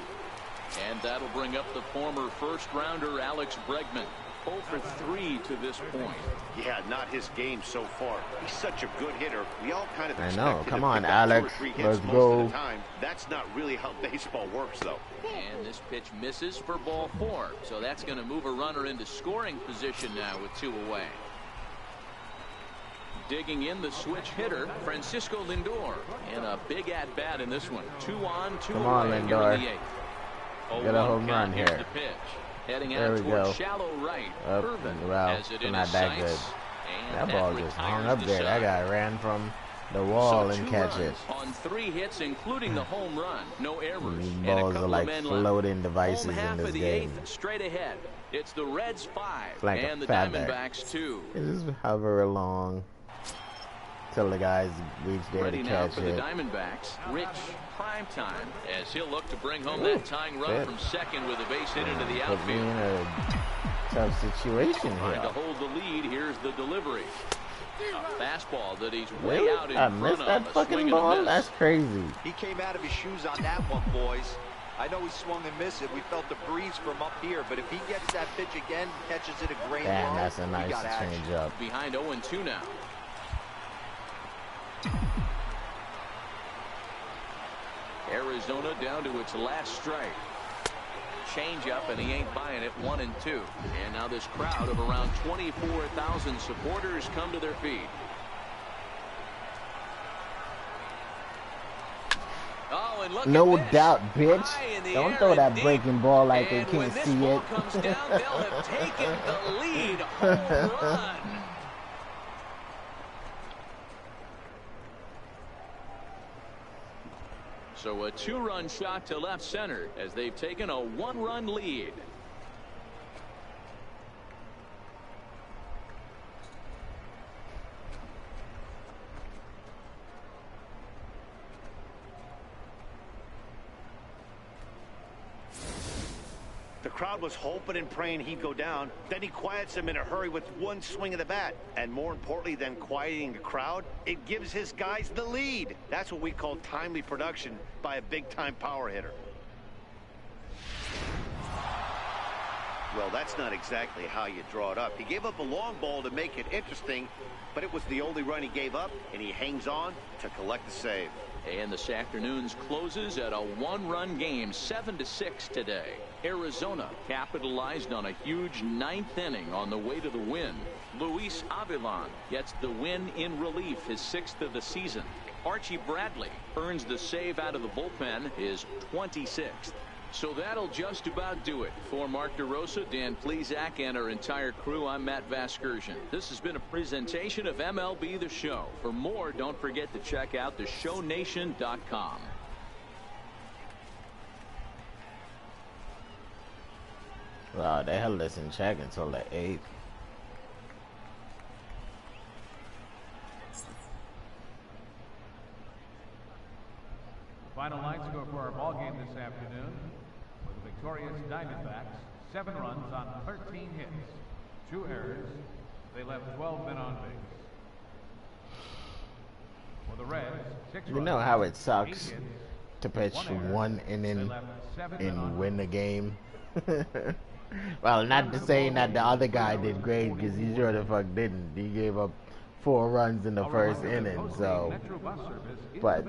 And that'll bring up the former first-rounder Alex Bregman. 0 for 3 to this point. Yeah, not his game so far. He's such a good hitter. We all kind of expected I know. Come on, to Alex. 2 or 3 hits Let's most go. of the time. That's not really how baseball works, though. And this pitch misses for ball 4. So that's going to move a runner into scoring position now with 2 away. Digging in the switch hitter, Francisco Lindor. And a big at-bat in this one. 2 on, 2 Come away on, Lindor. here in the 8th. Get a home run Here's here. the pitch. Heading There out we toward go. shallow right. Up Irvin and well, has it in not his that sights. good. And That ball just retires hung up the there. That side. guy ran from the wall So and 2 catch it. runs on 3 hits, including the home run. No errors. These And a balls are couple like of men floating left. devices Home half in this of the game. 8th, straight ahead. It's the Reds 5 Like a and the feather. Diamondbacks 2. Just hover along till the guys reach there Ready to now catch for the it. Diamondbacks. Rich, prime time, as he'll look to bring home that tying run fit. from second with a base hit into the Put me in outfield. a tough situation Trying to here. hold the lead. Here's the delivery. A fastball that he's way Really? out in I front missed of. that A swing fucking and a ball? miss. That's crazy. He came out of his shoes on that one, boys. I know he swung and missed it. We felt the breeze from up here, but if he gets that pitch again, catches it a great Damn, low, that's a we nice got action. change up. Behind 0-2 now. Arizona down to its last strike. Change up, and he ain't buying it. 1-2. And now this crowd of around 24,000 supporters come to their feet. Oh, and look No at this. doubt, bitch. High in the Don't air throw and that deep. breaking ball like they And can't when this see ball it. comes down, they'll have taken the lead. Home run. So a 2-run shot to left center as they've taken a 1-run lead. The crowd was hoping and praying he'd go down. Then he quiets them in a hurry with one swing of the bat. And more importantly than quieting the crowd, it gives his guys the lead. That's what we call timely production by a big-time power hitter. Well, that's not exactly how you draw it up. He gave up a long ball to make it interesting, but it was the only run he gave up, and he hangs on to collect the save. And this afternoon's closes at a one-run game, 7-6 today. Arizona capitalized on a huge ninth inning on the way to the win. Luis Avilan gets the win in relief, his 6th of the season. Archie Bradley earns the save out of the bullpen, his 26th. So that'll just about do it. For Mark DeRosa, Dan Plesac, and our entire crew, I'm Matt Vasgersian. This has been a presentation of MLB The Show. For more, don't forget to check out theshownation.com. Wow, they held us in check until the 8th. Final line score for our ball game this afternoon. For the victorious Diamondbacks, 7 runs on 13 hits, 2 errors. They left 12 men on base. For the Reds, 6 runs. You know how it sucks to pitch 1 inning and win the game? Well, not to say that the other guy did great, because he sure the fuck didn't. He gave up 4 runs in the first inning, so. But,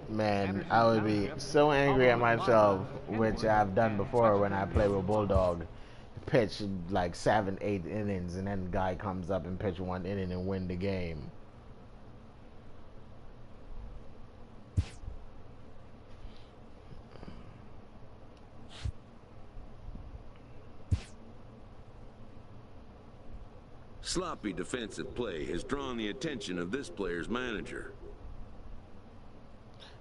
man, I would be so angry at myself, which I've done before when I play with Bulldog. Pitch like 7, 8 innings, and then the guy comes up and pitch 1 inning and win the game. Sloppy defensive play has drawn the attention of this player's manager.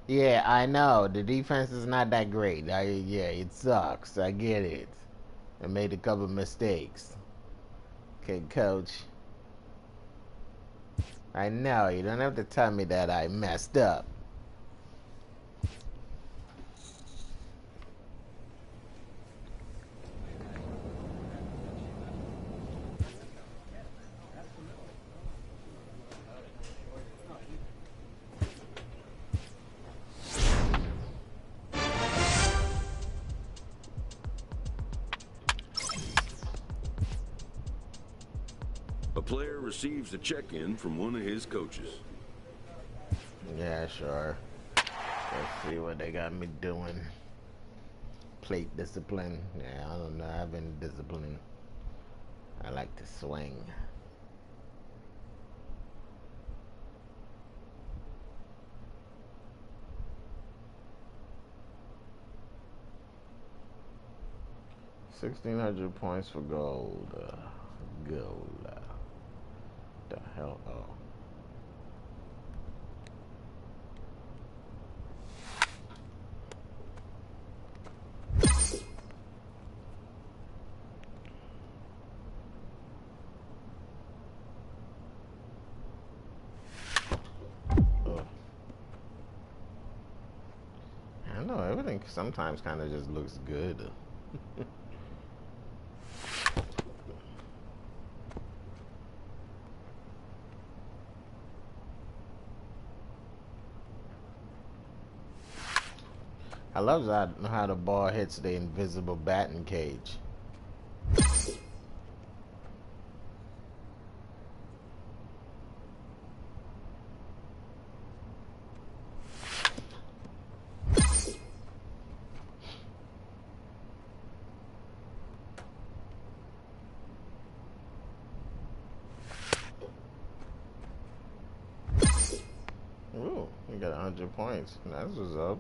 Yeah, I know. The defense is not that great. Yeah, it sucks. I get it. I made a couple mistakes. Okay, coach. I know. You don't have to tell me that I messed up. A player receives a check-in from one of his coaches. Yeah, sure. Let's see what they got me doing. Plate discipline. Yeah, I don't know. I have any discipline. I like to swing. $1,600 points for gold. Gold. The hell? Oh. I don't know, everything sometimes kind of just looks good. I love how the ball hits the invisible batting cage. Ooh, you got 100 points. That's what's up.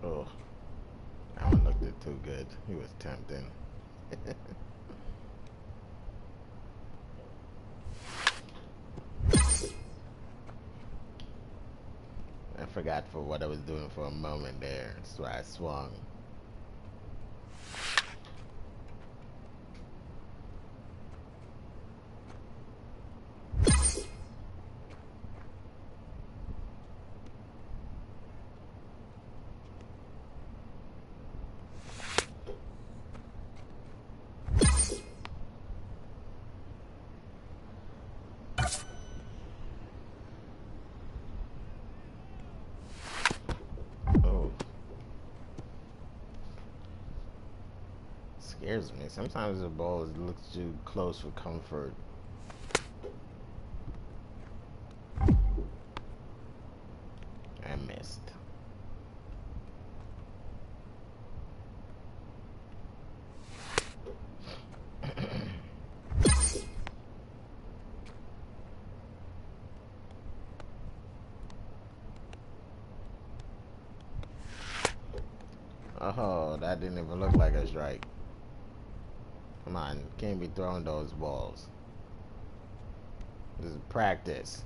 Oh, that one looked too good. He was tempting. I forgot for what I was doing for a moment there. That's why I swung. scares me. Sometimes the ball looks too close for comfort. I missed. Oh, that didn't even look like a strike. Come on, can't be throwing those balls. This is practice.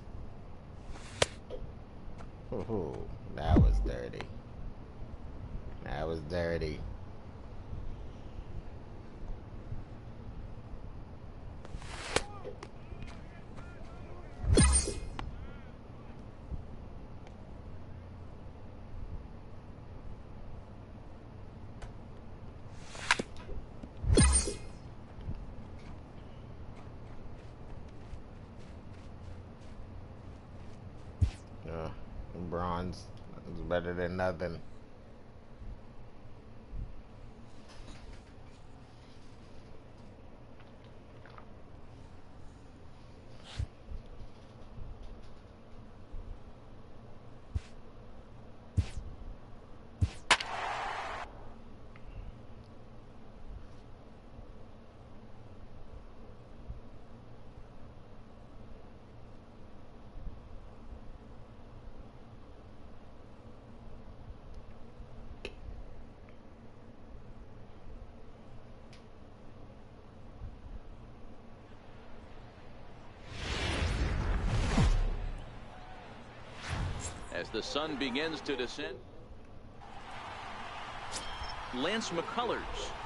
Ooh, that was dirty. That was dirty. Bronze is better than nothing. As the sun begins to descend, Lance McCullers,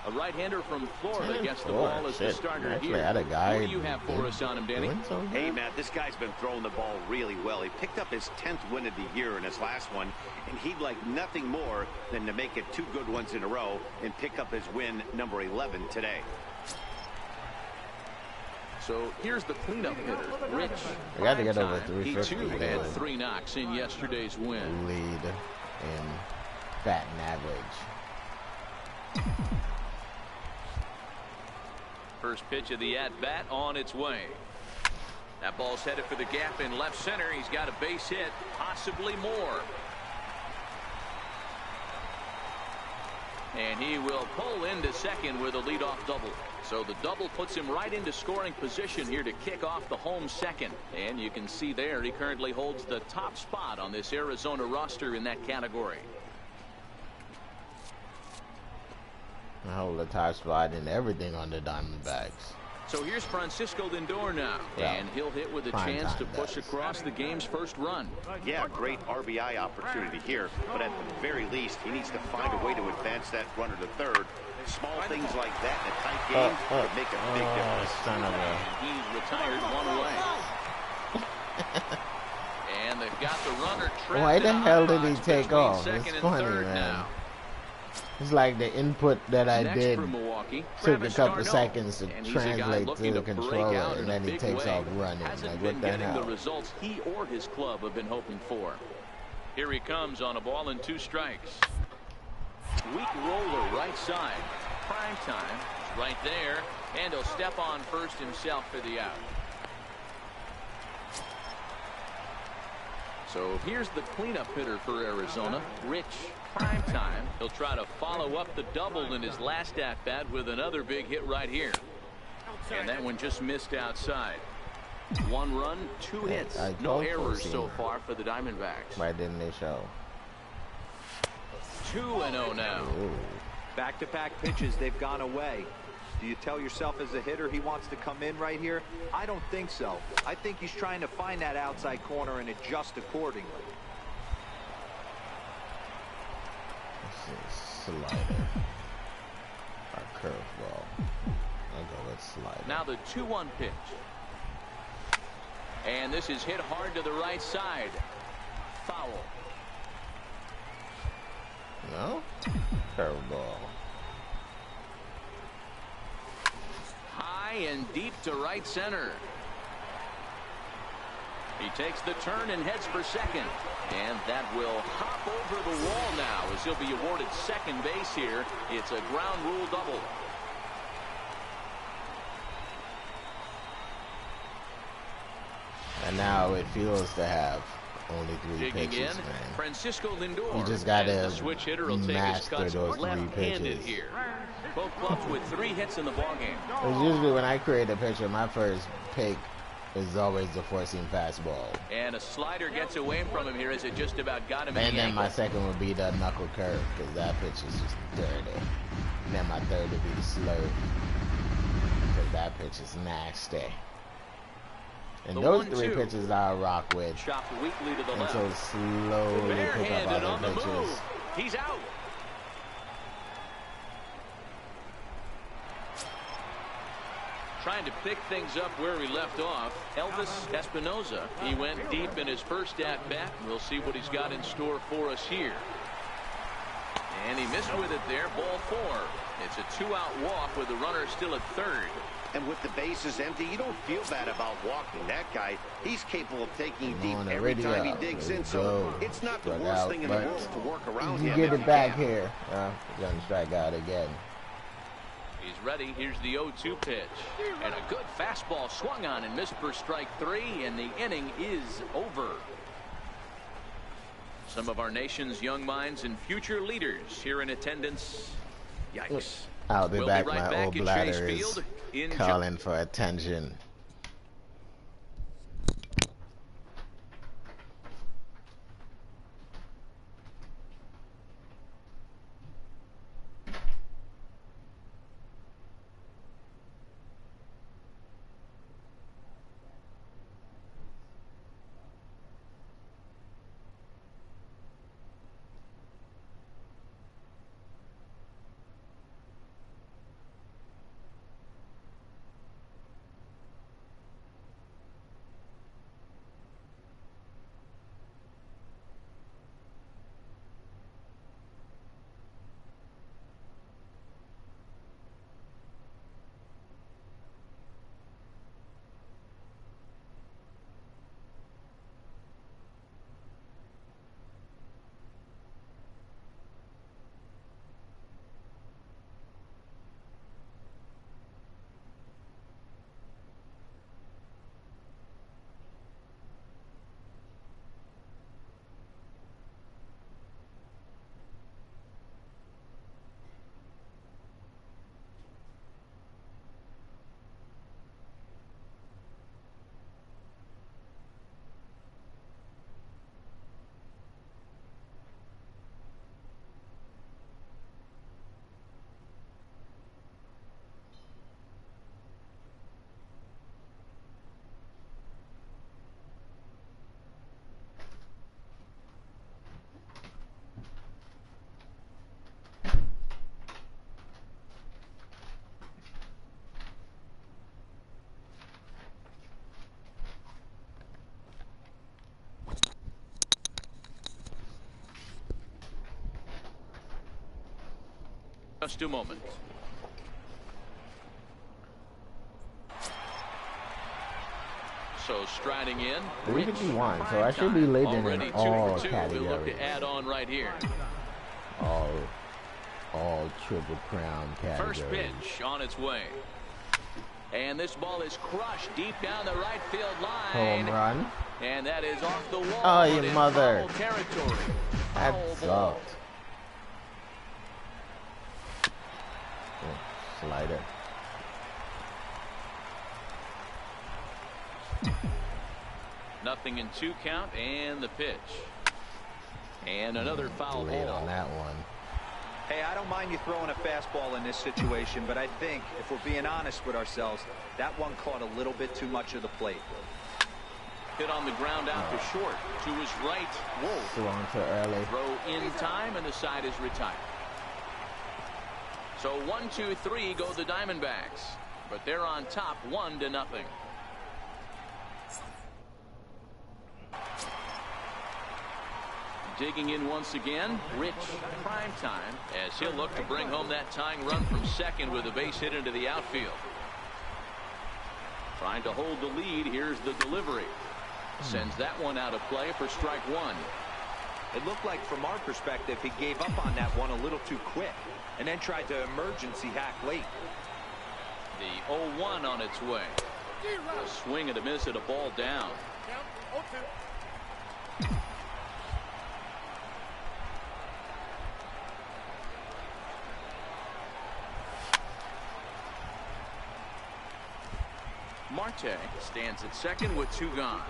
a right-hander from Florida, gets the ball as the starter here. Had a guy. What do you have for us on him, Danny? Hey, Matt, this guy's been throwing the ball really well. He picked up his 10th win of the year in his last one, and he'd like nothing more than to make it 2 good ones in a row and pick up his win number 11 today. So here's the cleanup hitter, Rich. I got to get over 350. He too had 3 knocks in yesterday's win. Lead in batting average. First pitch of the at-bat on its way. That ball's headed for the gap in left center. He's got a base hit, possibly more. And he will pull into second with a leadoff double. So the double puts him right into scoring position here to kick off the home second. And you can see there he currently holds the top spot on this Arizona roster in that category. I hold the top spot in everything on the Diamondbacks. So here's Francisco Lindor now, and he'll hit with a chance to push across the game's first run. Yeah, great RBI opportunity here, but at the very least, he needs to find a way to advance that runner to third. Small things like that in a tight game would make a big difference. Son of a... He's retired one away. And they've got the runner trapped. Why the hell did he take off? It's It's funny, man. It's like the input that I did took a couple seconds to translate to the controller, and then he takes off running. Like, what the hell? The results he or his club have been hoping for. Here he comes on a ball and 2 strikes. Weak roller right side. Prime time is right there, and he'll step on first himself for the out. So here's the cleanup hitter for Arizona, Rich Prime time. He'll try to follow up the double in his last at-bat with another big hit right here. And that one just missed outside. 1 run, 2 hits. No errors so far for the Diamondbacks. Why didn't they show? 2-0 now. Back-to-back pitches, they've gone away. Do you tell yourself as a hitter he wants to come in right here? I don't think so. I think he's trying to find that outside corner and adjust accordingly. Slider. Or curveball. I'll go with slider. Now the 2-1 pitch. And this is hit hard to the right side. Foul. No? Curveball. High and deep to right center. He takes the turn and heads for second. And that will hop over the wall now as he'll be awarded second base here. It's a ground rule double. And now it feels to have only 3 pitches, man. Francisco Lindor. You just gotta switch hitter will take master his those 3 left-handed pitches. here. Both clubs with 3 hits in the ballgame. Because usually when I create a pitcher, my first pick is always the 4-seam fastball. And a slider gets away from him here as it just about got him in And the then my ankle. second would be the knuckle curve, because that pitch is just dirty. And then my third would be the slurve, because that pitch is nasty. And The those 1-2. 3 pitches I'll rock with Chopped weakly to the left. until slowly pick up Barehanded on other the pitches. move. He's out. Trying to pick things up where we left off, Elvis Espinosa. He went deep in his first at-bat. We'll see what he's got in store for us here. And he missed with it there, ball 4. It's a 2-out walk with the runner still at third. And with the bases empty, you don't feel bad about walking that guy. He's capable of taking deep On the every radio. time he digs There in. you So go. it's not the Struck worst out, thing in the but world to work around you him. get if it back can. here. Gonna strike out again. He's ready. Here's the 0-2 pitch. And a good fastball swung on and missed for strike 3, and the inning is over. Some of our nation's young minds and future leaders here in attendance. Yikes. I'll be We'll back. be right My back old at bladder Chase is Field in calling for attention. Just a moment. So striding in. 351. So I should be leading Already in 2 all for 2. We'll look categories. to add on right here. All Triple Crown categories. First pitch on its way. And this ball is crushed deep down the right field line. Home run. And that is off the wall. Oh, but you in mother. foul territory. That Foul ball. sucked. Slider. Nothing in 2 count, and the pitch. And another foul Late ball. on that one. Hey, I don't mind you throwing a fastball in this situation, but I think if we're being honest with ourselves, that one caught a little bit too much of the plate. Hit on the ground out to short. To his right, Wolf. Swung too early. Throw in time, and the side is retired. So 1, 2, 3 go the Diamondbacks, but they're on top 1-0. Digging in once again, Rich Primetime, as he'll look to bring home that tying run from second with a base hit into the outfield. Trying to hold the lead. Here's the delivery. Sends that one out of play for strike 1. It looked like from our perspective he gave up on that one a little too quick and then tried to emergency hack late. The 0-1 on its way. A swing and a miss at a ball down. Marte stands at second with 2 gone.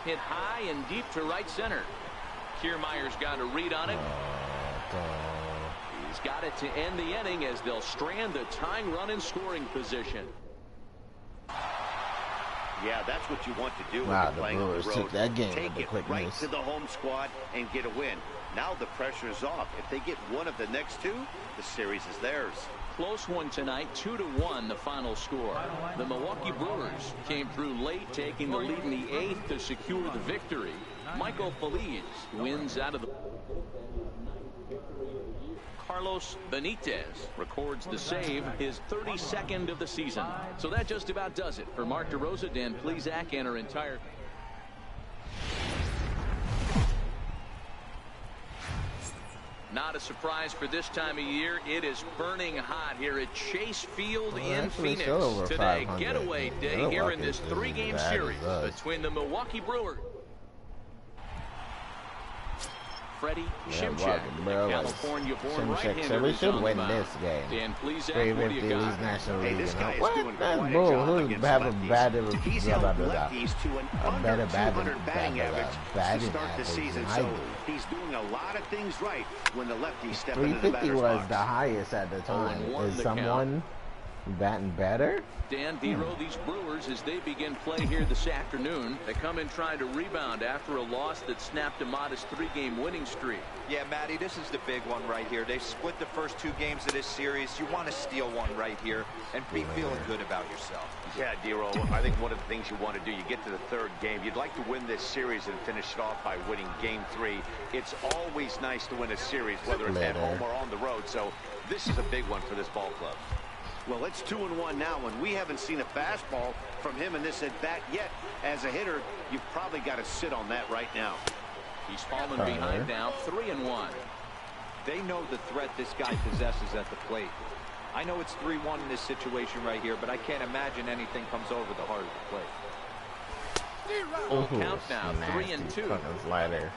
Hit high and deep to right center. Kiermaier's got a read on it. He's got it to end the inning as they'll strand the tying run in scoring position. Yeah, that's what you want to do Wow, when you're playing on the road. took that game Take with it the quickness. right to the home squad and get a win. Now the pressure is off. If they get one of the next 2, the series is theirs. Close one tonight, 2-1 the final score. The Milwaukee Brewers came through late, taking the lead in the 8th to secure the victory. Michael Feliz wins out of the... Carlos Benitez records the save, his 32nd of the season. So that just about does it for Mark DeRosa, Dan Plesac, and our entire... Not a surprise for this time of year. It is burning hot here at Chase Field in Phoenix. Today, getaway day here in this 3-game series between the Milwaukee Brewers. Freddie Shimchak, California-born right-hander, we should win this game. Dan Plesac, what do you got? National Hey, League, this guy is what? doing a That's great bull. job Who's against have a lefties. better, He's blah, held blah, blah, lefties to an a under better 200 batting average to batting start the average season. than I So do. he's doing a lot of things right when the lefties step into the 350 batter's was box. the highest at the time. 0-1 Is the someone batting better? Dan Dero, these Brewers, as they begin play here this afternoon, they come in trying to rebound after a loss that snapped a modest 3-game winning streak. Yeah, Matty, this is the big one right here. They split the first 2 games of this series. You want to steal one right here and be feeling good about yourself. Yeah, Dero, I think one of the things you want to do, you get to the 3rd game, you'd like to win this series and finish it off by winning Game 3. It's always nice to win a series, whether it's at home or on the road. So this is a big one for this ball club. Well, it's 2-1 now, and we haven't seen a fastball from him in this at-bat yet. As a hitter, you've probably got to sit on that right now. He's fallen behind now, 3-1. They know the threat this guy possesses at the plate. I know it's 3-1 in this situation right here, but I can't imagine anything comes over the heart of the plate. Count now, 3-2. Fucking slider.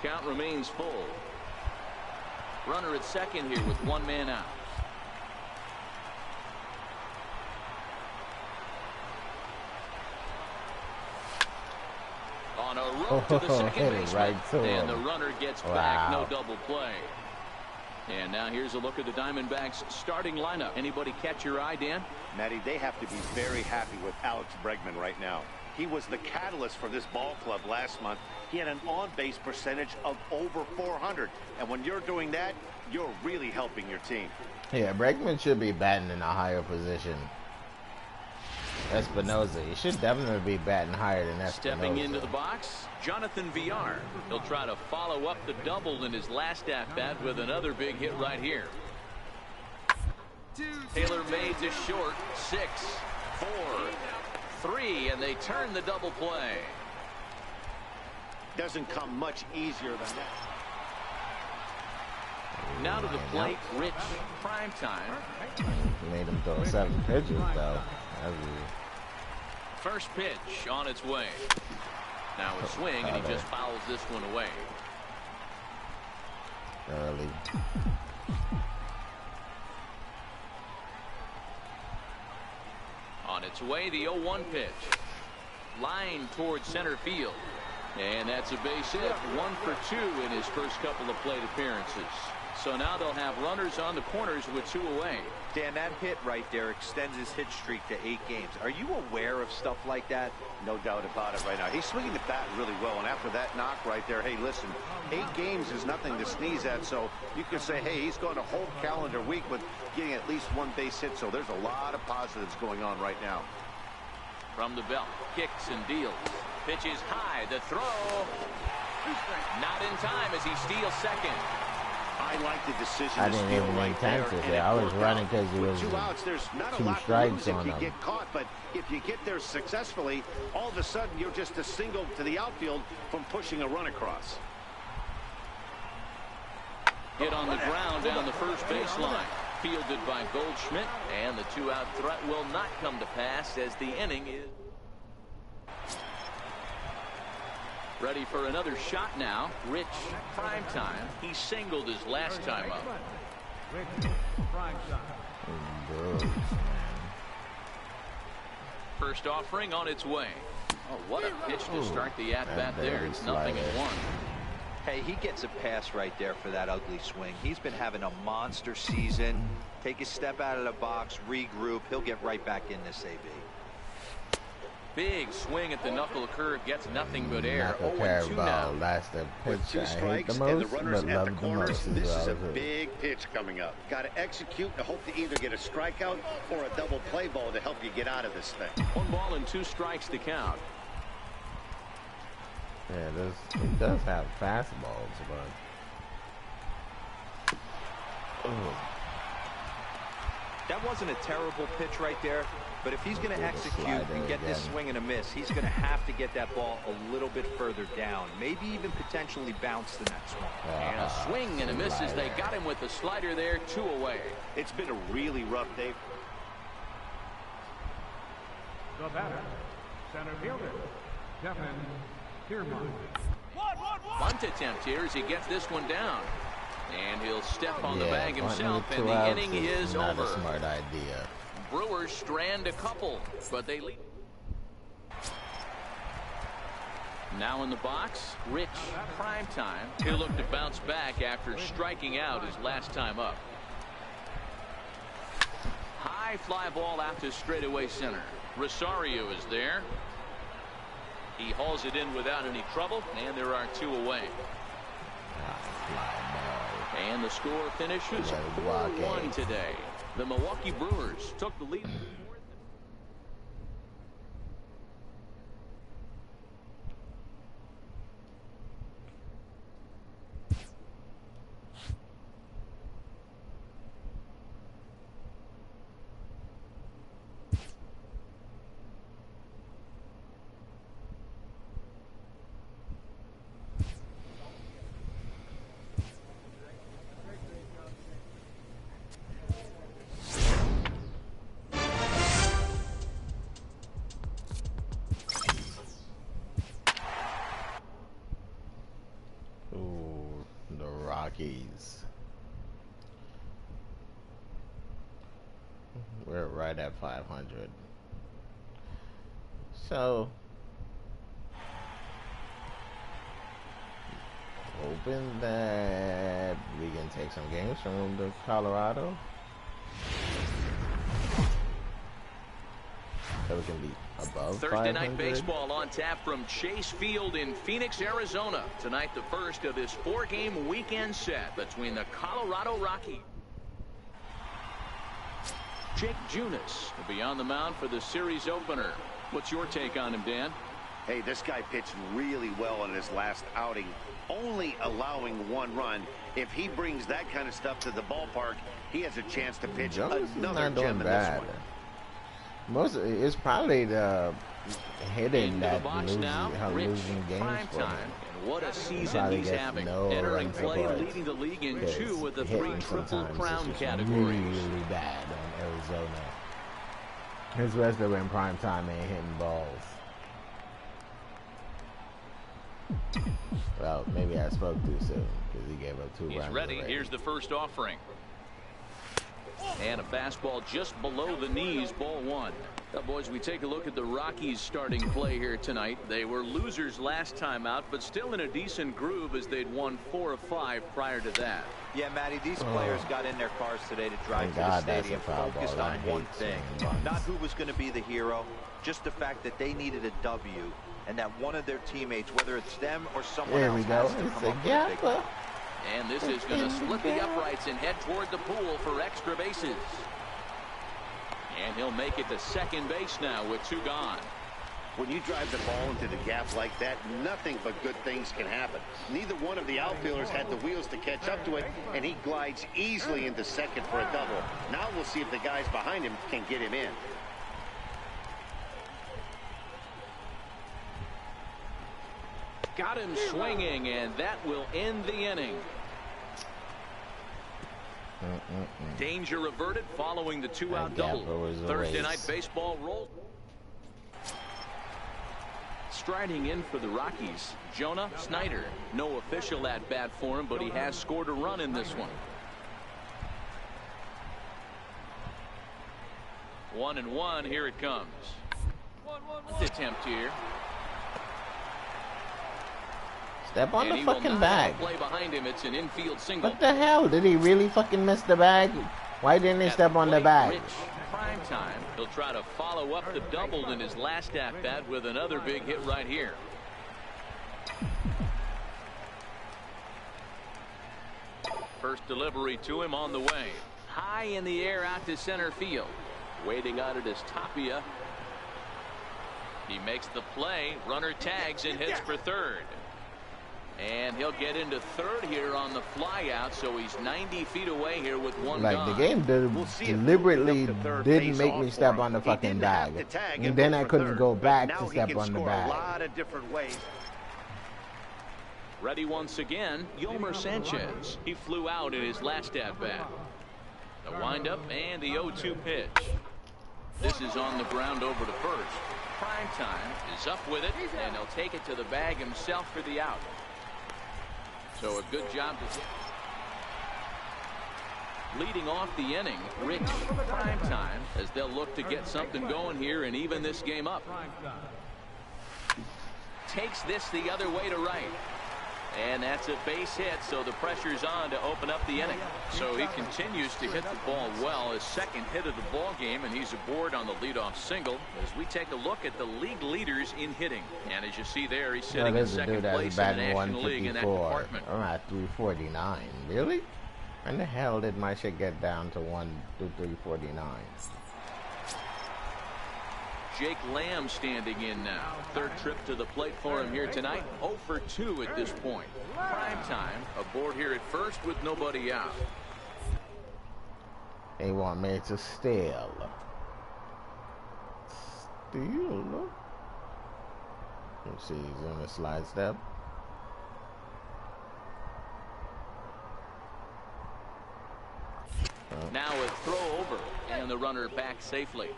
Count remains full. Runner at second here with 1 man out. On a rope to the second baseman. Right to And him. the runner gets back, no double play. And now here's a look at the Diamondbacks starting lineup. Anybody catch your eye, Dan? Matty, they have to be very happy with Alex Bregman right now. He was the catalyst for this ball club last month. He had an on-base percentage of over 400. And when you're doing that, you're really helping your team. Yeah, Bregman should be batting in a higher position. Espinosa, he should definitely be batting higher than Espinosa. Stepping into the box, Jonathan Villar. He'll try to follow up the double in his last at-bat with another big hit right here. Taylor made to short, 6, 4, 3, and they turn the double play. Doesn't come much easier than that. Now to the plate, Rich Primetime. Made him throw 7 pitches, though. First pitch on its way. Now a swing, and he just fouls this one away. Early. On its way, the 0-1 pitch. Line towards center field. And that's a base hit. 1 for 2 in his first couple of plate appearances. So now they'll have runners on the corners with 2 away. Dan, that hit right there extends his hit streak to 8 games. Are you aware of stuff like that? No doubt about it right now. He's swinging the bat really well, and after that knock right there, hey, listen, 8 games is nothing to sneeze at, so you can say, hey, he's gone a whole calendar week with getting at least 1 base hit, so there's a lot of positives going on right now. From the belt, kicks and deals. Pitch is high, the throw. Not in time as he steals second. I like the decision. I didn't even intend to say. I was running because it was 2 outs. There's not a 2 lot strikes to lose on if you them. get caught, but if you get there successfully, all of a sudden you're just a single to the outfield from pushing a run across. Hit on the ground down the first baseline. Fielded by Goldschmidt, and the 2-out threat will not come to pass as the inning is ready for another shot now. Rich Primetime. He singled his last time up. Rich Primetime. First offering on its way. Oh, what a pitch to start the at-bat there. It's 0-1. Hey, he gets a pass right there for that ugly swing. He's been having a monster season. Take a step out of the box, regroup. He'll get right back in this AB. Big swing at the knuckle curve, gets nothing but air. Not a 0-2 now. curveball. That's the pitch With 2 I hate strikes the and most, the runners but at love the the corners, most. this is a well, big pitch coming up. Got to execute and hope to either get a strikeout or a double play ball to help you get out of this thing. 1 ball and 2 strikes to count. Yeah, it does have fastballs, but That wasn't a terrible pitch right there, but if he's going to execute and get this swing and a miss, he's going to have to get that ball a little bit further down, maybe even potentially bounce the next one. And a swing and a miss as they got him with the slider there, 2 away. It's been a really rough day. The batter, center fielder, Kevin Kiermaier. Bunt attempt here as he gets this one down. And he'll step on the bag himself, and the outs inning is not over. a smart idea. Brewers strand a couple, but they lead. Now in the box, Rich Primetime. He'll look to bounce back after striking out his last time up. High fly ball out to straightaway center. Rosario is there. He hauls it in without any trouble, and there are 2 away. And the score finishes 4-1 today. The Milwaukee Brewers took the lead. Rockies. We're right at 500. So hoping that we can take some games from the Colorado, so we can be above Thursday 500. night baseball on tap from Chase Field in Phoenix, Arizona. Tonight, the first of this 4-game weekend set between the Colorado Rockies. Jake Junis will be on the mound for the series opener. What's your take on him, Dan? Hey, this guy pitched really well in his last outing, only allowing 1 run. If he brings that kind of stuff to the ballpark, he has a chance to pitch another gem in this one. It's probably the hitting that losing games for him. And what a season he's having. Entering play, leading the league in 2 of the 3 Triple Crown categories. Really bad on Arizona. His rest of in prime time ain't hitting balls. Well, maybe I spoke too soon because he gave up 2 runs. He's ready. Already. Here's the first offering. And a fastball just below the knees, ball 1. Now, boys, we take a look at the Rockies starting play here tonight. They were losers last time out, but still in a decent groove as they'd won 4 of 5 prior to that. Yeah, Matty, these players got in their cars today to drive to the stadium focused on one thing. Not who was going to be the hero, just the fact that they needed a W, and that one of their teammates, whether it's them or someone else, has to come up with a big one. And this is going to split the uprights and head toward the pool for extra bases. And he'll make it to second base now with 2 gone. When you drive the ball into the gap like that, nothing but good things can happen. Neither one of the outfielders had the wheels to catch up to it, and he glides easily into second for a double. Now we'll see if the guys behind him can get him in. Got him swinging, and that will end the inning. Danger averted following the two-out double. Thursday Night Baseball rolls. Striding in for the Rockies, Jonah Snyder. No official at bat for him, but he has scored a run in this one. 1-1, here it comes. Attempt here. Step on the fucking bag. Play behind him. It's an infield single. What the hell? Did he really fucking miss the bag? Why didn't he step on the bag? Prime time. He'll try to follow up the double in his last at bat with another big hit right here. First delivery to him on the way. High in the air out to center field. Waiting on it is Tapia. He makes the play. Runner tags and hits for third. And he'll get into third here on the fly out, so he's 90 feet away here with one gone. The game deliberately didn't make me step on the fucking bag. And then I couldn't go back to step on the bag. A lot of different ways. Ready once again, Yolmer Sanchez. He flew out in his last at-bat. The windup and the 0-2 pitch. This is on the ground over to first. Prime time is up with it, and he'll take it to the bag himself for the out. So a good job leading off the inning. Rich Prime time as they'll look to get something going here and even this game up. Takes this the other way to right. And that's a base hit, so the pressure's on to open up the inning. So he continues to hit the ball well, his second hit of the ball game, and he's aboard on the leadoff single as we take a look at the league leaders in hitting. And as you see there, he's sitting in second place in the National League in that department. I'm at 349. Really? When the hell did my shit get down to 349? Jake Lamb standing in now. Third trip to the plate for him here tonight. 0 for 2 at this point. Prime time aboard here at first with nobody out. They want me to steal. Steal? Let's see, he's on a slide step. Now a throw over and the runner back safely.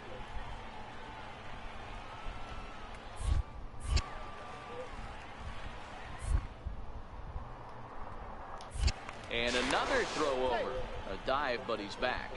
And another throw over. A dive, but he's back.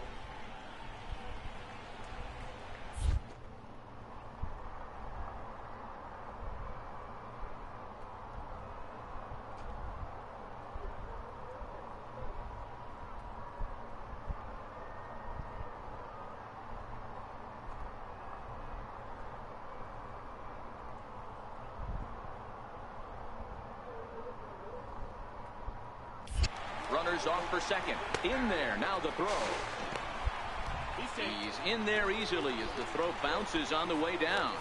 Runners off for second. In there. Now the throw. He's in there easily as the throw bounces on the way down.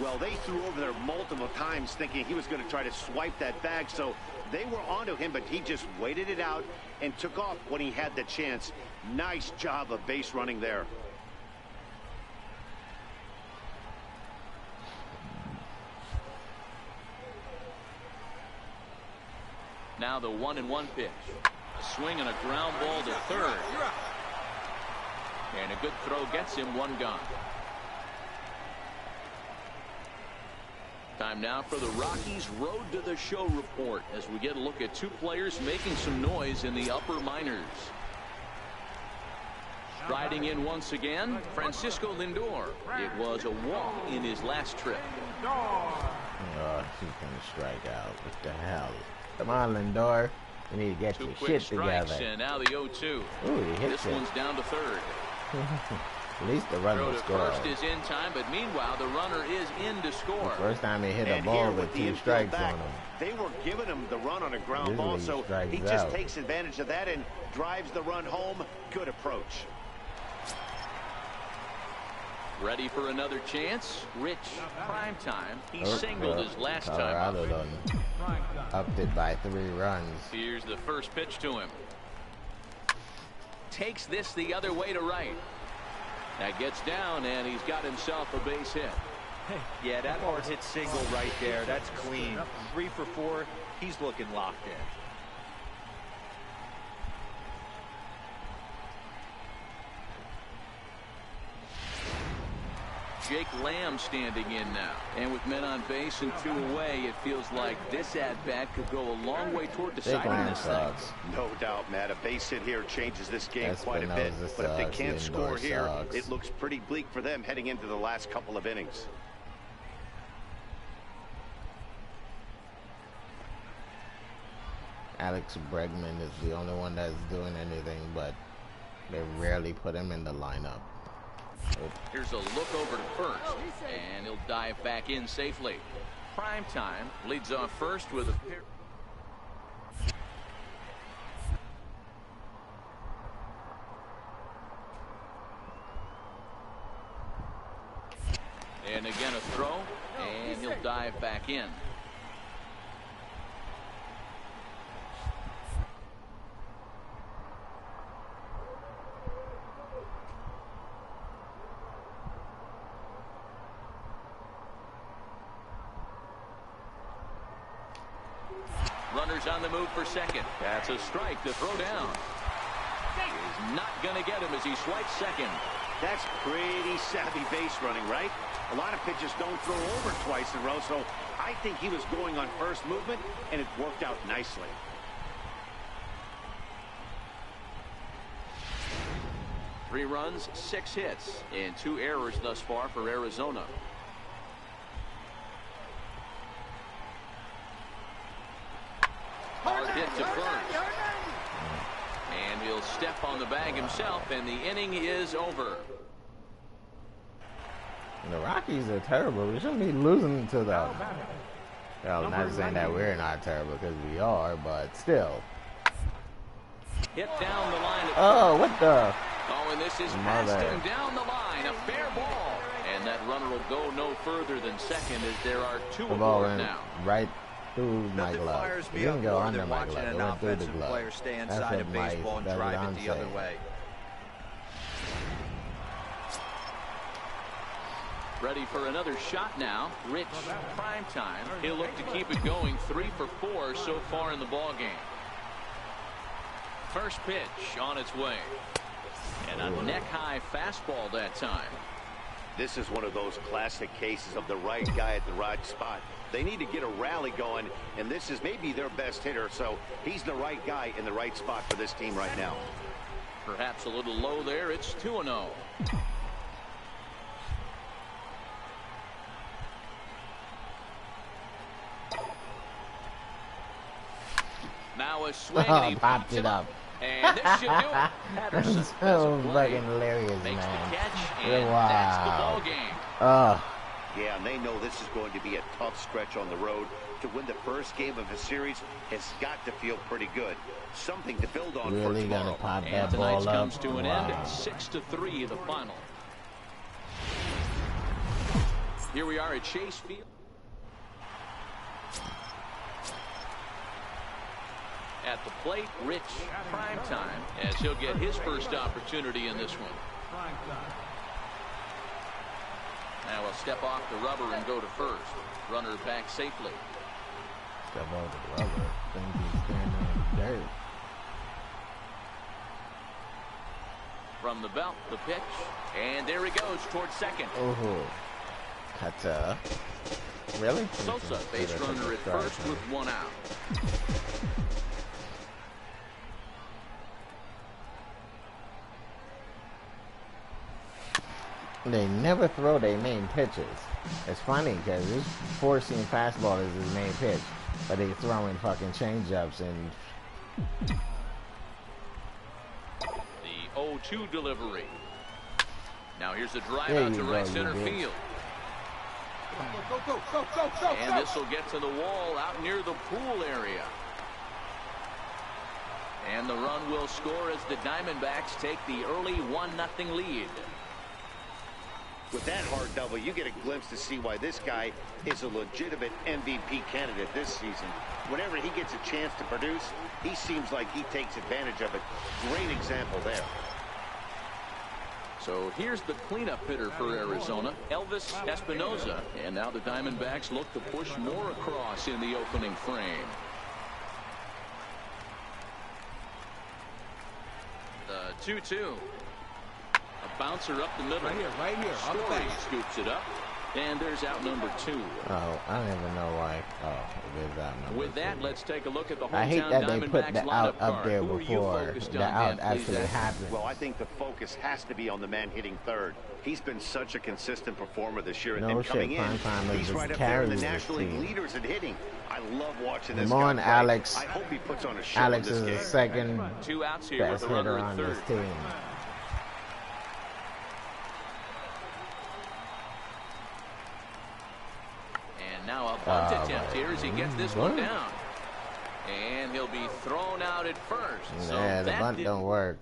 Well, they threw over there multiple times thinking he was going to try to swipe that bag, so they were onto him, but he just waited it out and took off when he had the chance. Nice job of base running there. Now the 1-1 pitch. A swing and a ground ball to third. And a good throw gets him one gone. Time now for the Rockies Road to the Show report as we get a look at two players making some noise in the upper minors. Striding in once again, Francisco Lindor. It was a walk in his last trip. Oh, he's gonna strike out. What the hell? Come on, Lindor. You need to get your shit together. And now the 0-2. Ooh, he hits this one's down to third. At least the runner will score. First is in time, but meanwhile the runner is in to score. The first time he hit a ball with 2 strikes on him. They were giving him the run on a ground ball, so he just takes advantage of that and drives the run home. Good approach. Ready for another chance? Rich, prime time. He singled his last time. Colorado done upped it by 3 runs. Here's the first pitch to him. Takes this the other way to right. That gets down, and he's got himself a base hit. Yeah, that hard hit single right there. That's clean. 3 for 4. He's looking locked in. Jake Lamb standing in now. And with men on base and 2 away, it feels like this at-bat could go a long way toward deciding this thing. No doubt, Matt. A base hit here changes this game quite a bit. But if they can't score here, it looks pretty bleak for them heading into the last couple of innings. Alex Bregman is the only one that's doing anything, but they rarely put him in the lineup. Here's a look over to first, and he'll dive back in safely. Prime time leads off first with a pair. And again a throw, and he'll dive back in. Runners on the move for second. That's a strike to throw down. He's not going to get him as he swipes second. That's pretty savvy base running, right? A lot of pitchers don't throw over twice in a row, so I think he was going on first movement, and it worked out nicely. Three runs, 6 hits, and 2 errors thus far for Arizona. Hard hit to first. And he'll step on the bag himself, and the inning is over. The Rockies are terrible. We shouldn't be losing to them. Well, not saying that we're not terrible, because we are, but still. Hit down the line. Oh, what the? Oh, and this is past him down the line. A fair ball. And that runner will go no further than second as there are 2 aboard now. Right through my glove. He didn't go under my glove. It went through the glove. Player stay inside a baseball and drive it the other way. Ready for another shot now. Rich, prime time. He'll look to keep it going. 3 for 4 so far in the ball game. First pitch on its way. And a neck-high fastball that time. This is one of those classic cases of the right guy at the right spot. They need to get a rally going, and this is maybe their best hitter, so he's the right guy in the right spot for this team right now. Perhaps a little low there. It's 2-0. Now a swing, and he popped it up. And this should do it. Patterson so fucking hilarious, makes man. the catch, and that's the ball game. Yeah, and they know this is going to be a tough stretch on the road. To win the first game of a series has got to feel pretty good. Something to build on for tomorrow. Gonna pop that and tonight's ball comes up. to an end at 6-3 the final. Here we are at Chase Field. At the plate, Rich, prime time, as he'll get his first opportunity in this one. Now he'll step off the rubber and go to first. Runner back safely. Step off the rubber. Think he's standing in the dirt. From the belt, the pitch, and there he goes towards second. Oh, Kata. Really? Sosa, base runner at first with 1 out. They never throw their main pitches. It's funny because this 4-seam fastball is his main pitch, but they throw in fucking changeups and. The 0-2 delivery. Now here's a drive out to right center field. And this will get to the wall out near the pool area. And the run will score as the Diamondbacks take the early 1-0 lead. With that hard double, you get a glimpse to see why this guy is a legitimate MVP candidate this season. Whenever he gets a chance to produce, he seems like he takes advantage of it. Great example there. So here's the cleanup hitter for Arizona, Elvis Espinosa. And now the Diamondbacks look to push more across in the opening frame. The 2-2. A bouncer up the middle. Right here. Story scoops it up. And there's out number 2. Oh, I don't even know why. Oh, it is out number 2. With that, let's take a look at the hometown I hate that they put Diamondbacks the out lineup up card. there Who are you before focused the on, out Dan, actually please? happens. Well, I think the focus has to be on the man hitting third. He's been such a consistent performer this year. No and shit, coming in, Primetime is he's right just up there in the carrying National this League team. leaders in hitting. I love watching this Come on, guy play. Alex. I hope he puts on a show Alex in this is the game. second 2 outs here best with a runner hitter at on third. this team. And now a bunt attempt here as he gets this one down. And he'll be thrown out at first. So Yeah, the that bunt don't work.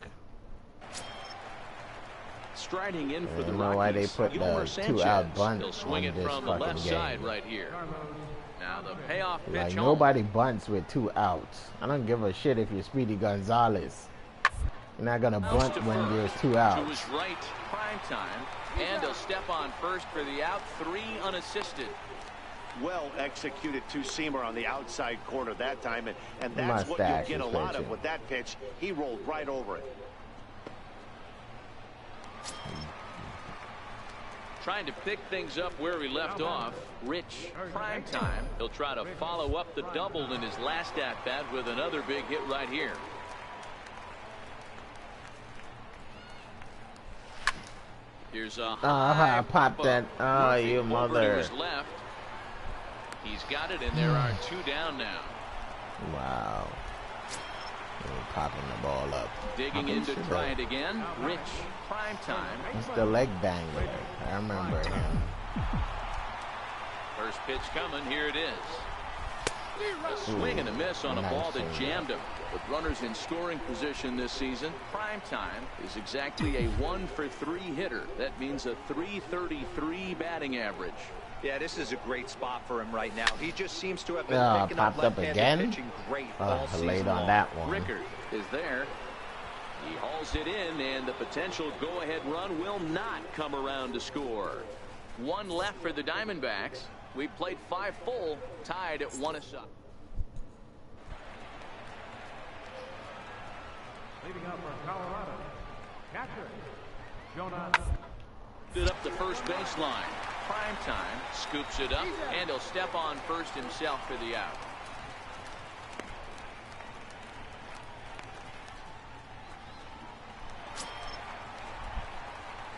Striding in for I the don't know why they Rockies, put the Yolmer 2-out Sanchez. bunt He'll swing on it this from the fucking left game. side right here. Now the payoff pitch Like, home. nobody bunts with 2 outs. I don't give a shit if you're Speedy Gonzalez. You're not gonna bunt to when first. there's 2 To outs. his right, prime time. And he'll step on first for the out, 3 unassisted. Well executed two-seamer on the outside corner that time, and that's what you Mustache get a is lot pitching. of with that pitch. He rolled right over it. Trying to pick things up where we left off. Rich, prime time. He'll try to follow up the double in his last at-bat with another big hit right here. Here's a high pop that. Oh, Murphy you over to mother. his left. He's got it, and there are 2 down now. Wow. They're popping the ball up. Digging in to try it again. Rich, prime time. It's the leg dangler. I remember him. First pitch coming. Here it is. A swing and a miss on a ball that jammed him. With runners in scoring position this season, prime time is exactly a 1-for-3 hitter. That means a .333 batting average. Yeah, this is a great spot for him right now. He just seems to have been picking up popped up left-handed again. pitching great all season Late long. on that one. Rickard is there. He hauls it in, and the potential go-ahead run will not come around to score. 1 left for the Diamondbacks. We played 5 full, tied at 1 aside. Leading up for Colorado, catcher, Jonah. It up the first baseline. Prime time scoops it up, and he'll step on first himself for the out.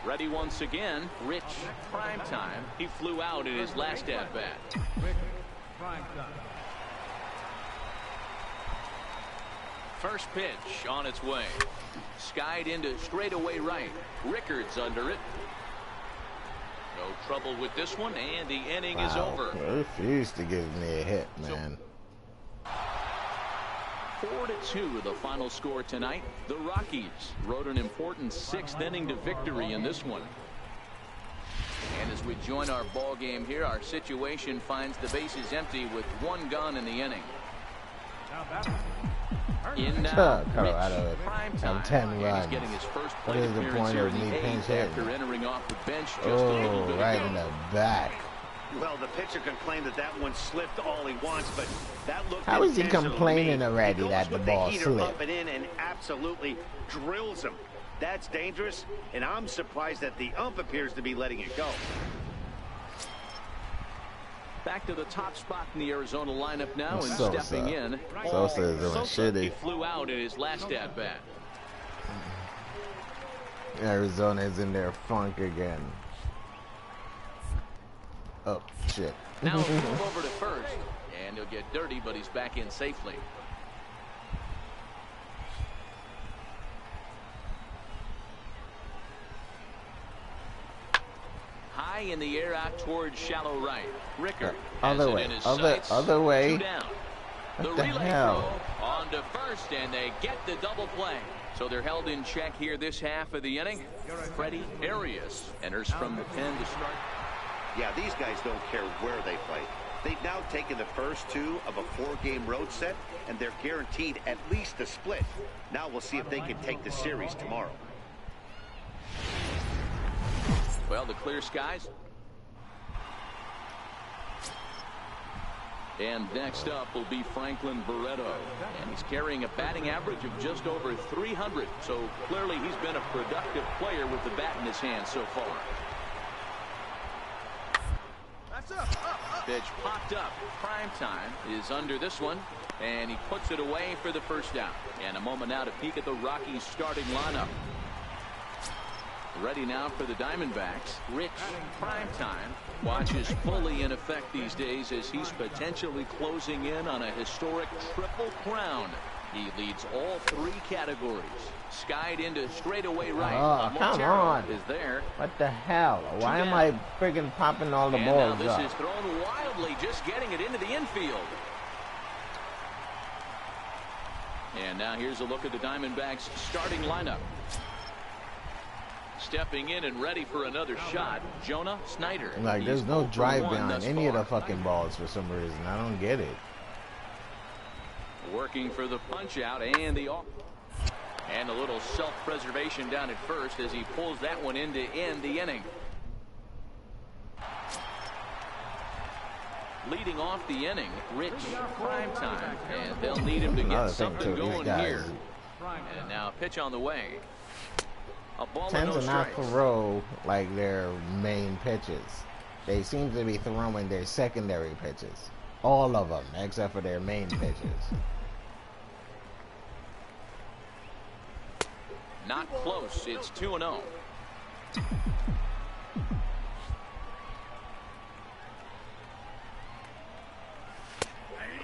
Ready once again. Rich, prime time. He flew out in his last at bat. Rick, prime time. First pitch on its way. Skied into straightaway right. Rickard's under it. No trouble with this one, and the inning is over. He refused to give me a hit, man. 4-2 the final score tonight. The Rockies rode an important 6th inning to victory in this one. And as we join our ball game here, our situation finds the bases empty with 1 gun in the inning. Now batter. In now, Colorado Rich, prime have time. 10 And runs. he's getting his first What plate is the appearance point here of in me the pinch 8th hitting? after entering off the bench just a little bit Right ago. in the back. Well, the pitcher can claim that that one slipped all he wants, but that looked How is he intentional to complaining me. already He that goes the with ball heater slipped? up and in and absolutely drills him. That's dangerous, and I'm surprised that the ump appears to be letting it go. Back to the top spot in the Arizona lineup now, and Sosa. stepping in. Sosa is doing Sosa, he shitty. flew out in his last at bat. Arizona is in their funk again. Oh, shit. Now he'll move over to first, and he'll get dirty, but he's back in safely. High in the air out towards shallow right. Rickard has Other it way. in his Other sights. way. 2 down. What the the relay hell? throw on on to first, and they get the double play. So they're held in check here this half of the inning. Freddie Arias enters from the pen to start. Yeah, these guys don't care where they play. They've now taken the first 2 of a 4-game road set, and they're guaranteed at least a split. Now we'll see if they can take the series tomorrow. Well, the clear skies. And next up will be Franklin Barreto. And he's carrying a batting average of just over 300. So clearly he's been a productive player with the bat in his hand so far. Pitch popped up. Prime time is under this one. And he puts it away for the first down. And a moment now to peek at the Rockies starting lineup. Ready now for the Diamondbacks. Rich Primetime watches fully in effect these days as he's potentially closing in on a historic triple crown. He leads all 3 categories. Skied into straightaway right. Oh, come on. Is there. What the hell? Why am I friggin' popping all the balls now up? this is thrown wildly, just getting it into the infield. And now here's a look at the Diamondbacks starting lineup. Stepping in and ready for another shot, Jonah Snyder. Like, there's no drive behind any of the fucking balls for some reason. I don't get it. Working for the punch out and the off. And a little self-preservation down at first as he pulls that one in to end the inning. Leading off the inning, Rich Primetime. And they'll need him to get something going here. And now pitch on the way. Tend to not throw like their main pitches. They seem to be throwing their secondary pitches. All of them, except for their main pitches. Not close. It's 2-0.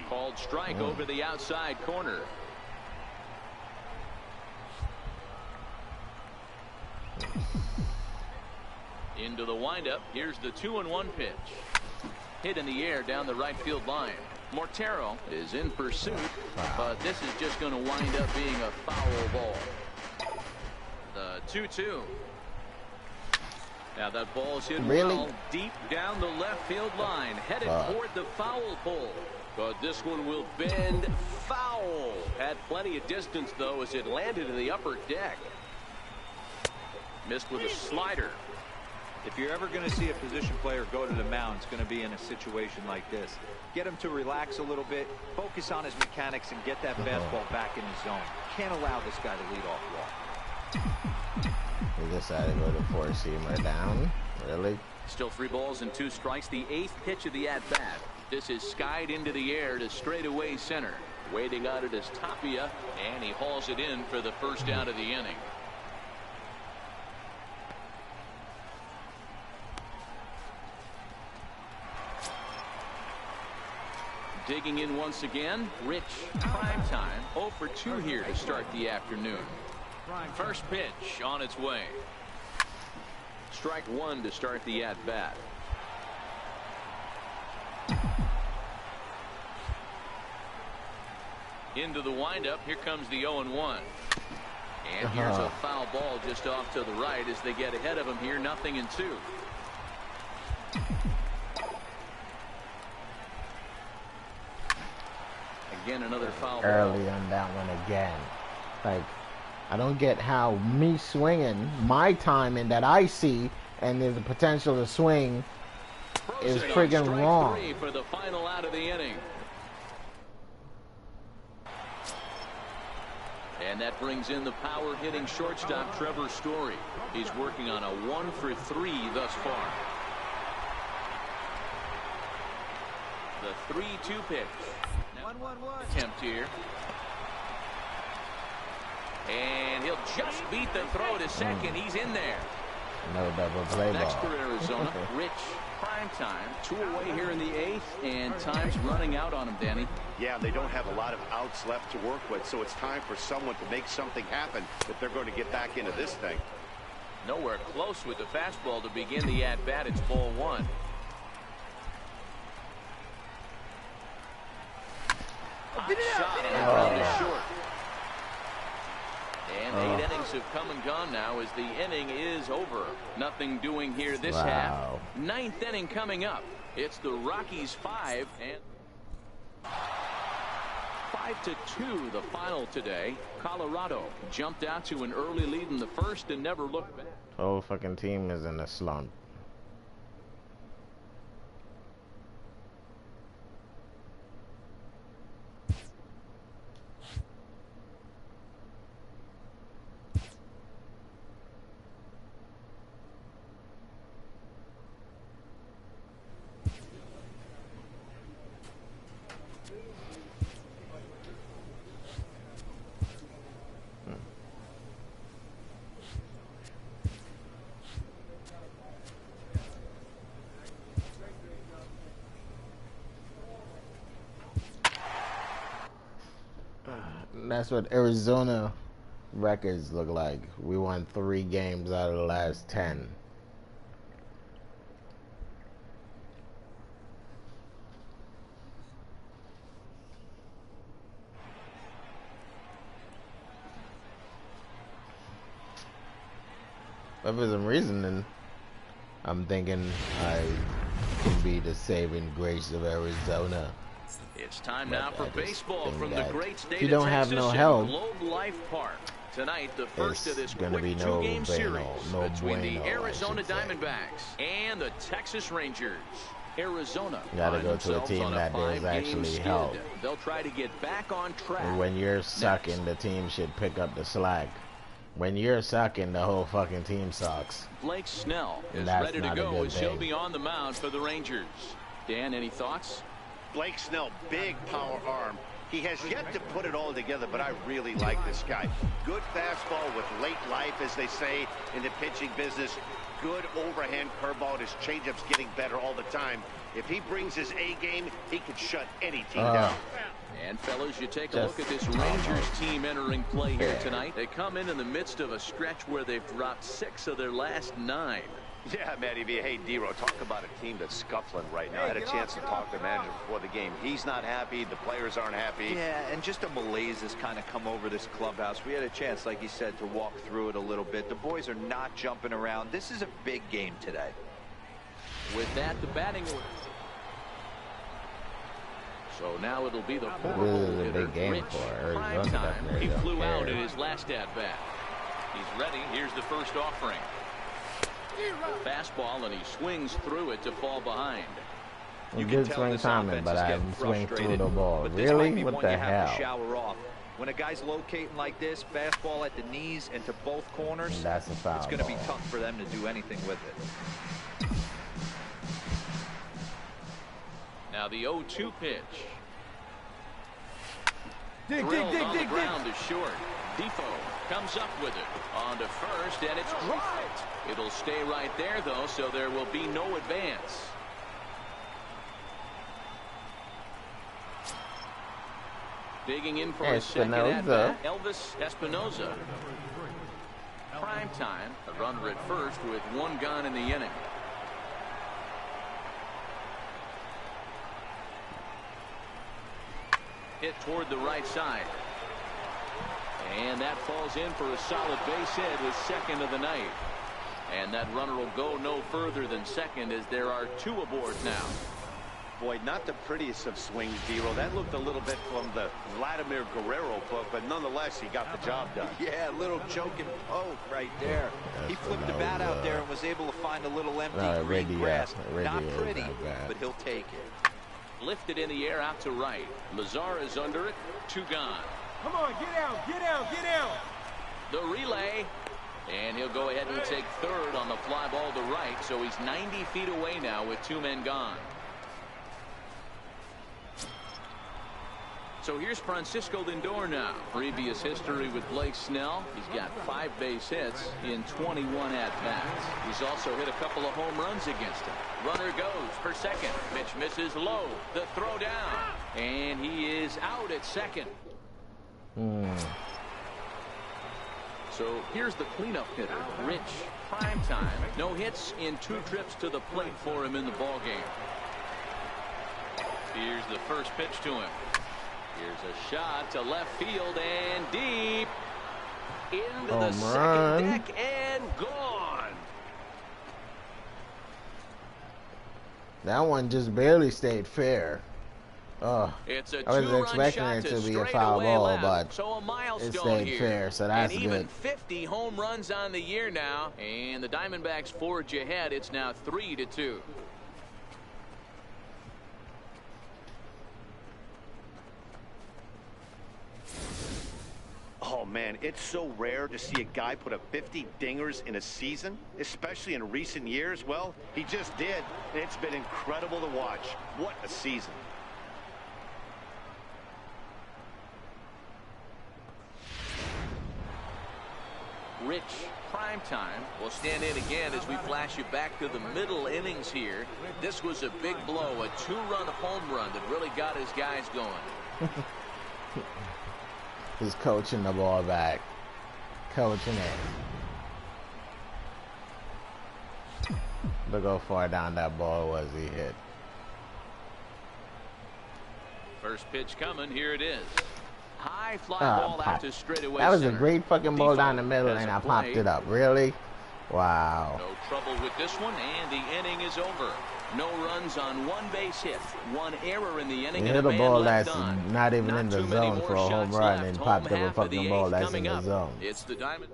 Called strike over the outside corner. Into the windup. Here's the 2-1 pitch. Hit in the air down the right field line. Mortero is in pursuit, but this is just going to wind up being a foul ball. The 2-2. Now that ball's hit well deep down the left field line, headed toward the foul pole. But this one will bend foul. Had plenty of distance, though, as it landed in the upper deck. Missed with a slider. If you're ever going to see a position player go to the mound, it's going to be in a situation like this. Get him to relax a little bit, focus on his mechanics, and get that fastball back in the zone. Can't allow this guy to lead off walk. He decided to go to 4-seamer down. Really? Still 3 balls and 2 strikes. The 8th pitch of the at-bat. This is skied into the air to straightaway center. Waiting on it is Tapia, and he hauls it in for the first out of the inning. Digging in once again, Rich Primetime. 0 for 2 here to start the afternoon. First pitch on its way. Strike 1 to start the at-bat. Into the windup. Here comes the 0-1. And here's a foul ball just off to the right as they get ahead of him here. 0-2. Again, another foul ball. Early on that one again. Like, I don't get how me swinging my timing that I see and there's a potential to swing is friggin' wrong. 3 for the final out of the inning. And that brings in the power hitting shortstop Trevor Story. He's working on a 1 for 3 thus far. The 3-2 pitch. 1-1-1 attempt here. And he'll just beat the throw to second. He's in there. No double play ball. Next for Arizona, Rich Primetime. 2 away here in the 8th, and time's running out on him, Danny. Yeah, they don't have a lot of outs left to work with, so it's time for someone to make something happen if they're going to get back into this thing. Nowhere close with the fastball to begin the at-bat. It's ball 1. Shot on the short. bases have come and gone now as the inning is over. Nothing doing here this half. Ninth inning coming up. It's the Rockies 5 and 5-2 the final today. Colorado jumped out to an early lead in the first and never looked back. The whole fucking team is in a slump. That's what Arizona records look like. We won 3 games out of the last 10. But for some reason, then I'm thinking I can be the saving grace of Arizona. It's time now for baseball from the great state you don't of have Texas no help, Globe Life Park. Tonight, the first of this quick be 2-game series between the bueno, Arizona Diamondbacks and the Texas Rangers. Arizona gotta go to a team that there's actually help. They'll try to get back on track. And when you're sucking, the team should pick up the slack. When you're sucking, the whole fucking team sucks. Blake Snell is ready to go as he'll be on the mound for the Rangers. Dan, any thoughts? Blake Snell, big power arm. He has yet to put it all together, but I really like this guy. Good fastball with late life, as they say in the pitching business. Good overhand curveball. His changeup's getting better all the time. If he brings his A game, he could shut any team down. And fellas, you take a look at this Rangers team entering play here tonight. They come in the midst of a stretch where they've dropped 6 of their last 9. Yeah, Matty V. Hey, D-Row, talk about a team that's scuffling right now. I had a chance to talk to the manager before the game. He's not happy. The players aren't happy. Yeah, and just a malaise has kind of come over this clubhouse. We had a chance, like you said, to walk through it a little bit. The boys are not jumping around. This is a big game today. With that, the batting order. So now it'll be the four-hole hitter, Rich. Prime time. He flew out in his last at-bat. He's ready. Here's the first offering. Fastball, and he swings through it to fall behind. You good swing timing, but I didn't swing through the ball. Really? What the hell? Shower off. When a guy's locating like this, fastball at the knees and to both corners, that's a foul. It's going to be tough for them to do anything with it. Now the 0-2 pitch. Dig, ground is short. Defoe comes up with it on to first, and it's dropped. It'll stay right there, though, so there will be no advance. Digging in for a second at bat, Elvis Espinoza. Prime time, a runner at first with 1 gone in the inning. Hit toward the right side. And that falls in for a solid base hit, his second of the night. And that runner will go no further than second as there are 2 aboard now. Boy, not the prettiest of swings, D-Row. That looked a little bit from the Vladimir Guerrero book, but nonetheless, he got the job done. Yeah, a little choking poke right there. He flipped the bat out there and was able to find a little empty green grass. Not pretty, but he'll take it. Lifted in the air out to right. Lazar is under it. 2 gone. Come on, get out, get out, get out. The relay. And he'll go ahead and take third on the fly ball to right. So he's 90 feet away now with 2 men gone. So here's Francisco Lindor now. Previous history with Blake Snell. He's got 5 base hits in 21 at-bats. He's also hit a couple of home runs against him. Runner goes for second. Pitch misses low. The throw down. And he is out at second. So here's the cleanup hitter, Rich. Prime time. No hits in 2 trips to the plate for him in the ballgame. Here's the first pitch to him. Here's a shot to left field and deep into the Home second run. deck and gone. That one just barely stayed fair. It's a I was two-run expecting shot it to be a straight foul away ball, left. but So a milestone it stayed here. fair, so that's and even good. 50 home runs on the year now, and the Diamondbacks forge ahead. It's now 3-2. Oh, man, it's so rare to see a guy put up 50 dingers in a season, especially in recent years. Well, he just did, and it's been incredible to watch. What a season. Rich Primetime will stand in again as we flash you back to the middle innings here. This was a big blow, a two-run home run that really got his guys going. He's coaching the ball back. Coaching it. Look how far down that ball was he hit. First pitch coming. Here it is. High fly ball out to straightaway That was center. a great fucking ball down the middle, and I popped it up. Really? Wow. No trouble with this one, and the inning is over. No runs on one base hit. One error in the inning. You hit a ball that's not even in the zone for a home run and popped up a fucking ball that's in the zone. It's the Diamond.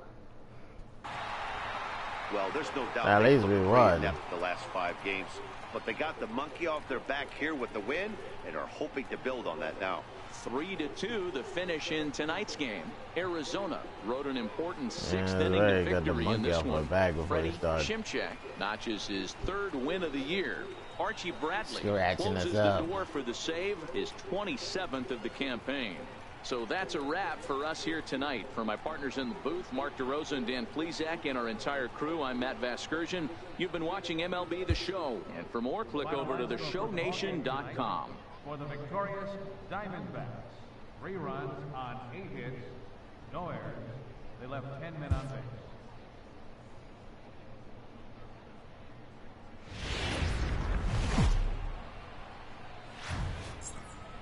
Well, there's no doubt at least we won the last 5 games, but they got the monkey off their back here with the win and are hoping to build on that now. 3-2 the finish in tonight's game. Arizona wrote an important 6th Yeah, inning they of got the victory in monkey this off my one. back before Freddie they start. Shimchak notches his 3rd win of the year. Archie Bradley Scratching closes us the up. door for the save, his 27th of the campaign. So that's a wrap for us here tonight. For my partners in the booth, Mark DeRosa and Dan Plesac, and our entire crew, I'm Matt Vasgersian. You've been watching MLB The Show. And for more, click over to theshownation.com. For the victorious Diamondbacks, 3 runs on 8 hits, no errors. They left 10 men on base.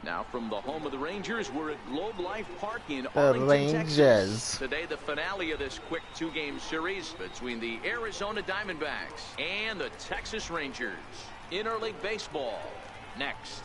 Now from the home of the Rangers, we're at Globe Life Park in The Arlington, Rangers. Texas. Today, the finale of this quick 2-game series between the Arizona Diamondbacks and the Texas Rangers. Interleague Baseball, next.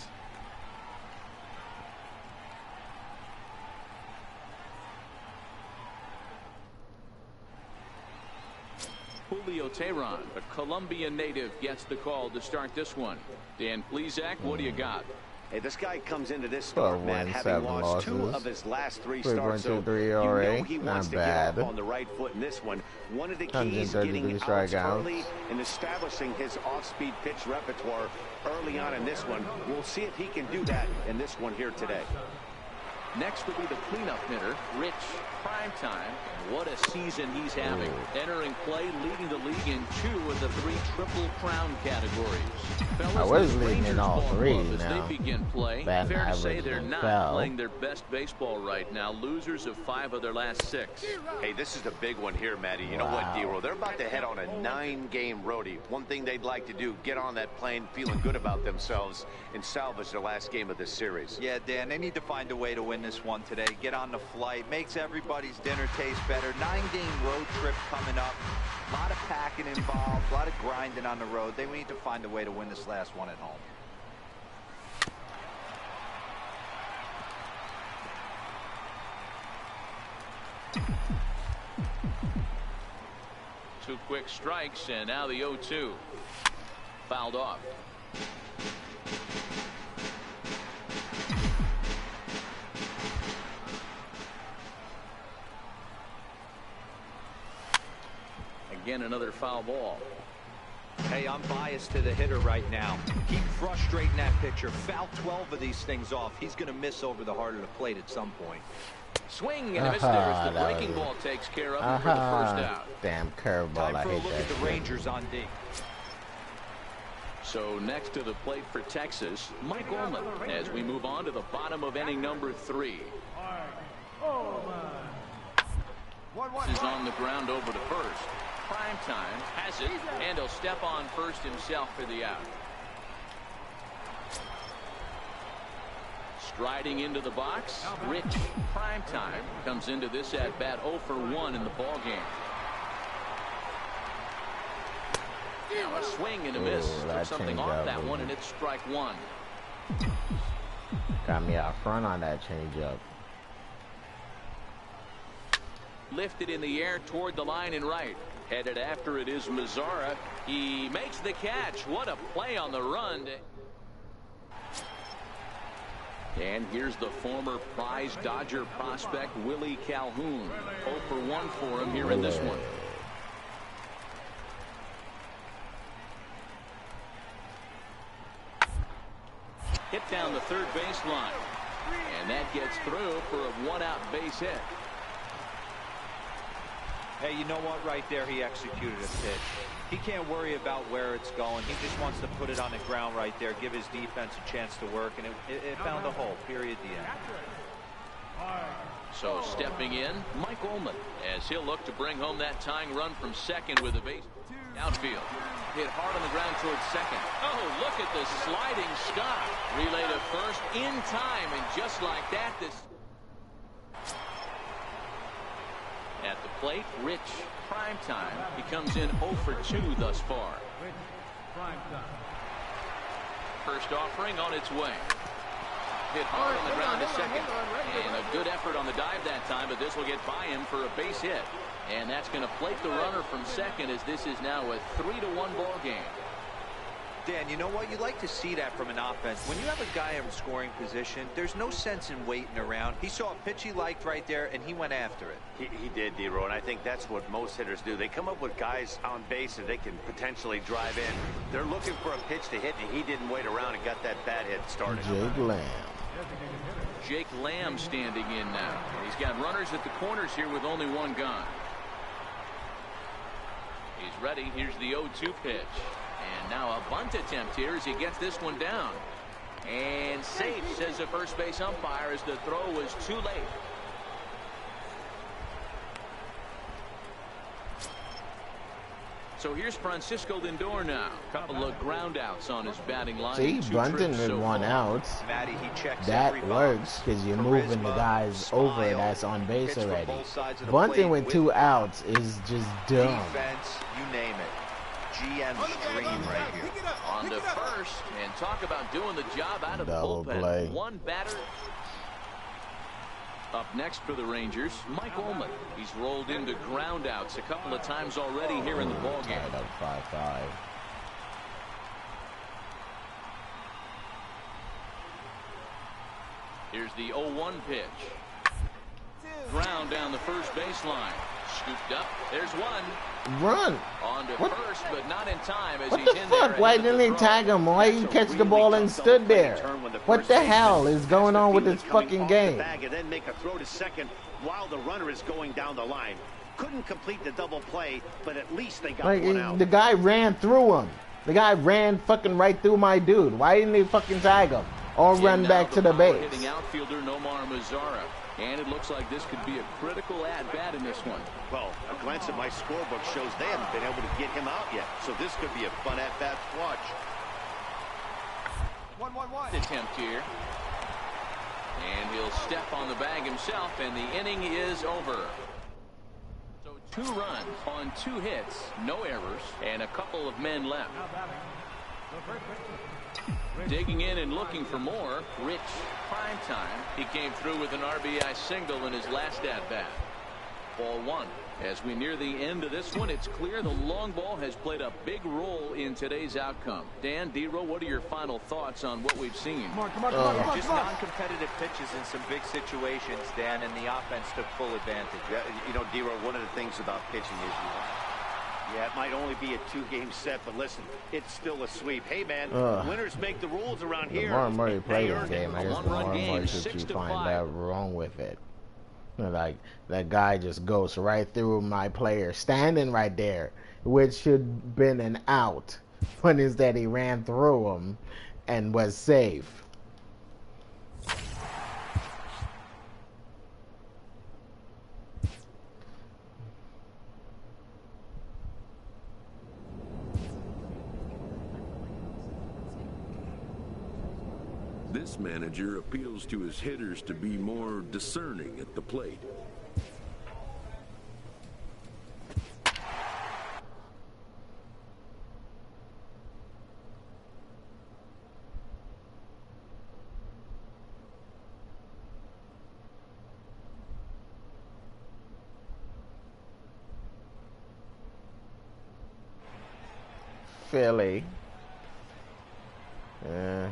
Julio Teheran, a Colombian native, gets the call to start this one. Dan Plesac, what do you got? Hey, this guy comes into this start, man, having 7 lost 2 losses. of his last 3 starts. So 3.23 you ERA, know he wants not to bad. get off on the right foot in this one. One of the keys, 133 getting outs strikeouts. early and establishing his off-speed pitch repertoire early on in this one. We'll see if he can do that in this one here today. Next will be the cleanup hitter, Rich Primetime. What a season he's having. Entering play, leading the league in 2 of the 3 Triple Crown categories. Fellas, I was this leading in Rangers all ball 3 club, as now. they begin play, Batting fair to say average they're not fell. playing their best baseball right now. Losers of 5 of their last 6. Hey, this is the big one here, Matty. You know what, D-Roll? They're about to head on a 9-game roadie. One thing they'd like to do, get on that plane feeling good about themselves and salvage their last game of this series. Yeah, Dan, they need to find a way to win this one today. Get on the flight, makes everybody's dinner taste better. 9-game road trip coming up. A lot of packing involved, a lot of grinding on the road. They need to find a way to win this last one at home. Two quick strikes, and now the 0-2. Fouled off. Again, another foul ball. Hey, I'm biased to the hitter right now. Keep frustrating that pitcher. Foul 12 of these things off. He's going to miss over the heart of the plate at some point. Swing and a miss there as the breaking ball takes care of him for the first out. Damn curveball, Time I for a hate look that at the shit. Rangers on D. So next to the plate for Texas, Mike Orman, as we move on to the bottom of inning number 3. This is on the ground over to first. Primetime has it, and he'll step on first himself for the out. Striding into the box, Rich Primetime comes into this at bat 0 for 1 in the ball game. Now a swing and a miss. Took something off that one, and it's strike one. Got me out front on that changeup. Lifted in the air toward the line and right. Headed after it is Mazara. He makes the catch. What a play on the run. And here's the former prize Dodger prospect, Willie Calhoun. 0 for 1 for him here in this one. Hit down the third baseline. And that gets through for a one-out base hit. Hey, you know what? Right there, he executed a pitch. He can't worry about where it's going. He just wants to put it on the ground right there, give his defense a chance to work, and it found a hole, period, the end. So stepping in, Mike Ullman, as he'll look to bring home that tying run from second with a base. Outfield. Hit hard on the ground towards second. Oh, look at the sliding Scott. Relay to first in time, and just like that, this... At the plate, Rich Primetime. He comes in 0 for 2 thus far. First offering on its way. Hit hard on the ground to second. And a good effort on the dive that time, but this will get by him for a base hit. And that's going to plate the runner from second, as this is now a 3-1 ball game. Dan, you know what? You'd like to see that from an offense. When you have a guy in scoring position, there's no sense in waiting around. He saw a pitch he liked right there, and he went after it. He did, D-Row, and I think that's what most hitters do. They come up with guys on base that they can potentially drive in. They're looking for a pitch to hit, and he didn't wait around and got that bat hit started. Jake Lamb. Jake Lamb standing in now. He's got runners at the corners here with only one gone. He's ready. Here's the 0-2 pitch. And now a bunt attempt here as he gets this one down. And safe, says the first base umpire, as the throw was too late. So here's Francisco Lindor now. Couple of ground outs on his batting line. See, bunting with one out. Matty, he checks that works because you're moving the guys over that's on base already. Bunting with 2 outs is just dumb. Defense, you name it. GM's dream right here. On to first, and talk about doing the job out of the bullpen. Play. One batter. Up next for the Rangers, Mike Ullman. He's rolled into ground outs a couple of times already here in the ballgame. Tied up 5-5. Here's the 0-1 pitch. Ground down the first baseline. Scooped up. There's one. Run. On to first, but not in time as What he's the in fuck? there. Why didn't they tag him? Why he catch the ball and stood there? What the hell is going on with this fucking game? And then make a throw to second while the runner is going down the line. Couldn't complete the double play, but at least they got one out. The guy ran through him. The guy ran fucking right through my dude. Why didn't they fucking tag him or run back to the base? Hitting outfielder Nomar Mazara. And it looks like this could be a critical at-bat in this one. Well, a glance at my scorebook shows they haven't been able to get him out yet. So this could be a fun at-bat to watch. 1-1-1 attempt here. And he'll step on the bag himself, and the inning is over. So 2 runs on 2 hits, no errors, and a couple of men left. Digging in and looking for more, Rich Primetime. He came through with an RBI single in his last at-bat. Ball 1. As we near the end of this one, it's clear the long ball has played a big role in today's outcome. Dan, D-Row, what are your final thoughts on what we've seen? Just non-competitive pitches in some big situations, Dan, and the offense took full advantage. Yeah, you know, D-Row, one of the things about pitching is yeah, it might only be a 2-game set, but listen, it's still a sweep. Hey, man, winners make the rules around here. The more and more you play this game, I guess the more and more game, shit you find out wrong with it. Like, that guy just goes right through my player standing right there, which should have been an out, when instead he ran through him and was safe. This This manager appeals to his hitters to be more discerning at the plate. Philly. Yeah.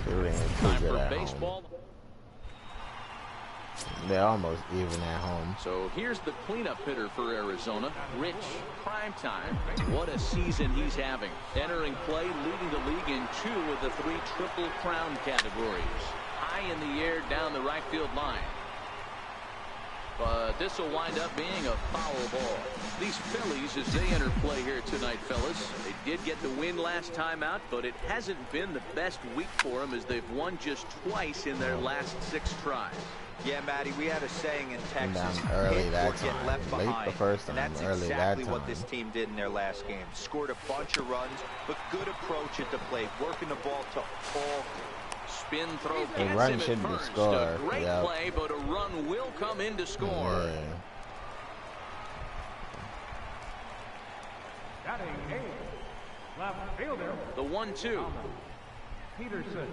Philly ain't too good at home. They're almost even at home. So here's the cleanup hitter for Arizona, Rich Primetime. What a season he's having. Entering play, leading the league in 2 of the 3 Triple Crown categories. High in the air down the right field line. But this will wind up being a foul ball. These Phillies, as they enter play here tonight, fellas, they did get the win last time out, but it hasn't been the best week for them as they've won just twice in their last 6 tries. Yeah, Matty, we had a saying in Texas, early hit that or get time. left Late behind. the first time, and that's early exactly that what time. this team did in their last game. Scored a bunch of runs, but good approach at the plate, working the ball to all. Spin throw The gets run him should at be first. scored. A great Yep. play, but a run will come in to score. Yeah. Batting 8. Left fielder. The 1-2. Peterson.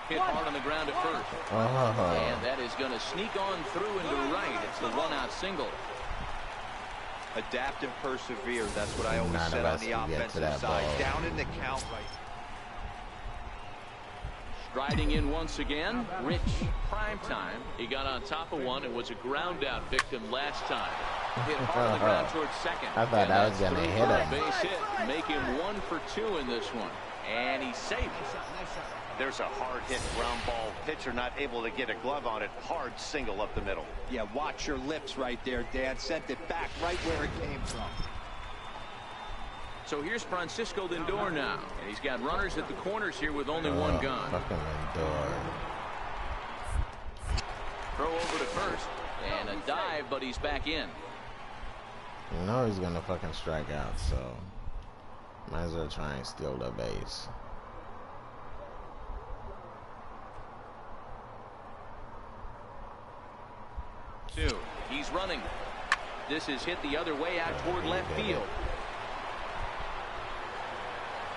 Hit hard on the ground at first. And that is going to sneak on through into right. It's the run-out single. Adapt and persevere. That's what I always None said of on us the can get to offensive that side. ball. Down in the count right. Striding in once again, Rich Primetime. He got on top of one and was a ground-out victim last time. Hit hard on the ground towards second. I thought that was going to hit him. Base hit. Make him 1 for 2 in this one. And he saved it. There's a hard hit ground ball. Pitcher not able to get a glove on it. Hard single up the middle. Yeah, watch your lips right there, Dan. Sent it back right where it came from. So here's Francisco Lindor now. And he's got runners at the corners here with only one gone. Fucking Lindor. Throw over to first. And a dive, but he's back in. You know he's going to fucking strike out, so might as well try and steal the base. He's running. This is hit the other way out toward left field.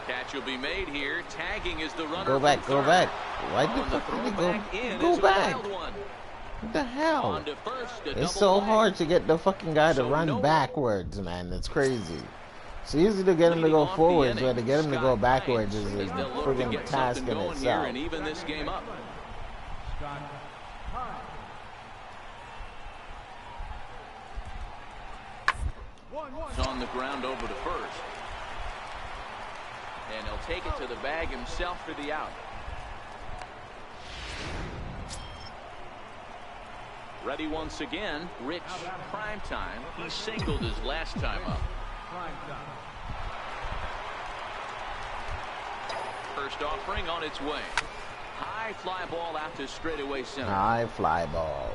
Catch will be made here. Tagging is the runner. Go back, go back. Why the On the fuck did he throwback in go is a back? wild one. What the hell? On to first, a It's double so play. hard to get the fucking guy to So run no- backwards, man. It's crazy. It's easy to get him to Leading go off the forwards, inning, but to get him to go Scott backwards Hines, is a as they'll look to friggin' get task something in going here itself. and even this game up. Scott Hines. 1-1. It's on the ground over to first. And he'll take it to the bag himself for the out. Ready once again, Rich Primetime. He singled his last time up. Prime time. First offering on its way. High fly ball out to straightaway center. High fly ball.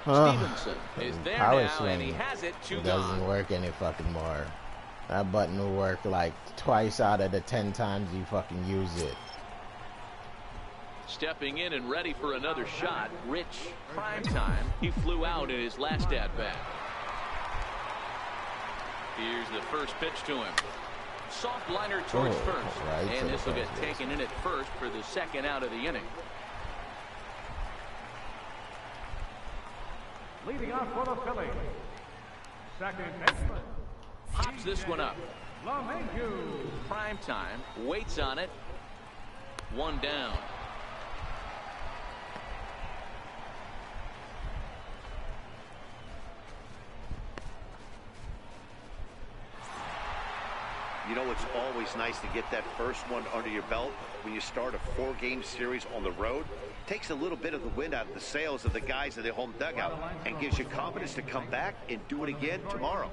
Stevenson is there Power now, and he swing. has it. 2 It doesn't gone. work any fucking more. That button will work like twice out of the 10 times you fucking use it. Stepping in and ready for another shot, Rich Primetime. He flew out in his last at-bat. Here's the first pitch to him. Soft liner towards first. Right to And the this will get first taken in at first for the second out of the inning. Leading off for the Phillies. Second baseman. Pops this one up. LeMahieu. Primetime waits on it. 1 down. You know, it's always nice to get that first one under your belt when you start a 4-game series on the road. Takes a little bit of the wind out of the sails of the guys in the home dugout and gives you confidence to come back and do it again tomorrow.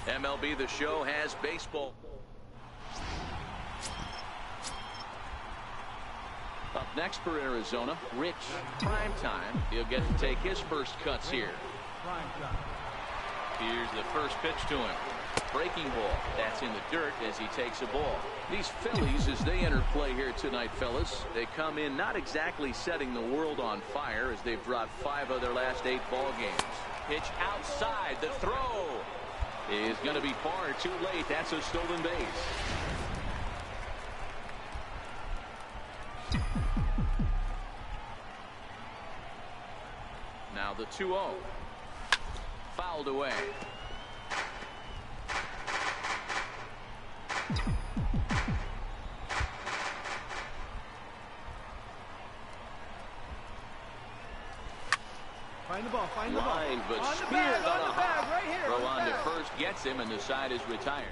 MLB The Show has baseball. Up next for Arizona. Rich Primetime. He'll get to take his first cuts here. Here's the first pitch to him. Breaking ball. That's in the dirt as he takes a ball. These Phillies, as they enter play here tonight, fellas, they come in not exactly setting the world on fire as they've dropped 5 of their last 8 ball games. Pitch outside. The throw is going to be far too late. That's a stolen base. Now the 2-0. Fouled away. Find the ball, find the ball. Line, but on the speared bag, on on a the bag, right here. throw on to first gets him, and the side is retired.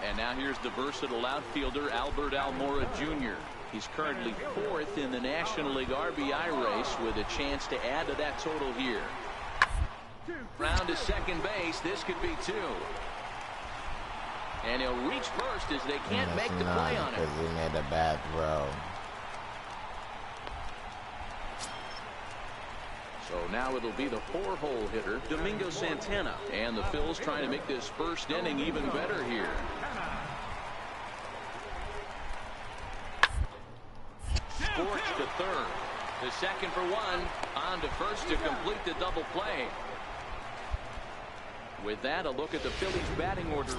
And now here's the versatile outfielder, Albert Almora Jr. He's currently 4th in the National League RBI race with a chance to add to that total here. Round to second base. This could be 2. And he'll reach first as they can't make the play on it. Because he made a bad throw. So now it'll be the 4-hole hitter, Domingo Santana. And the Phils trying to make this first inning even better here. Scorched to third. The second for 1. On to first to complete the double play. With that, a look at the Phillies batting order.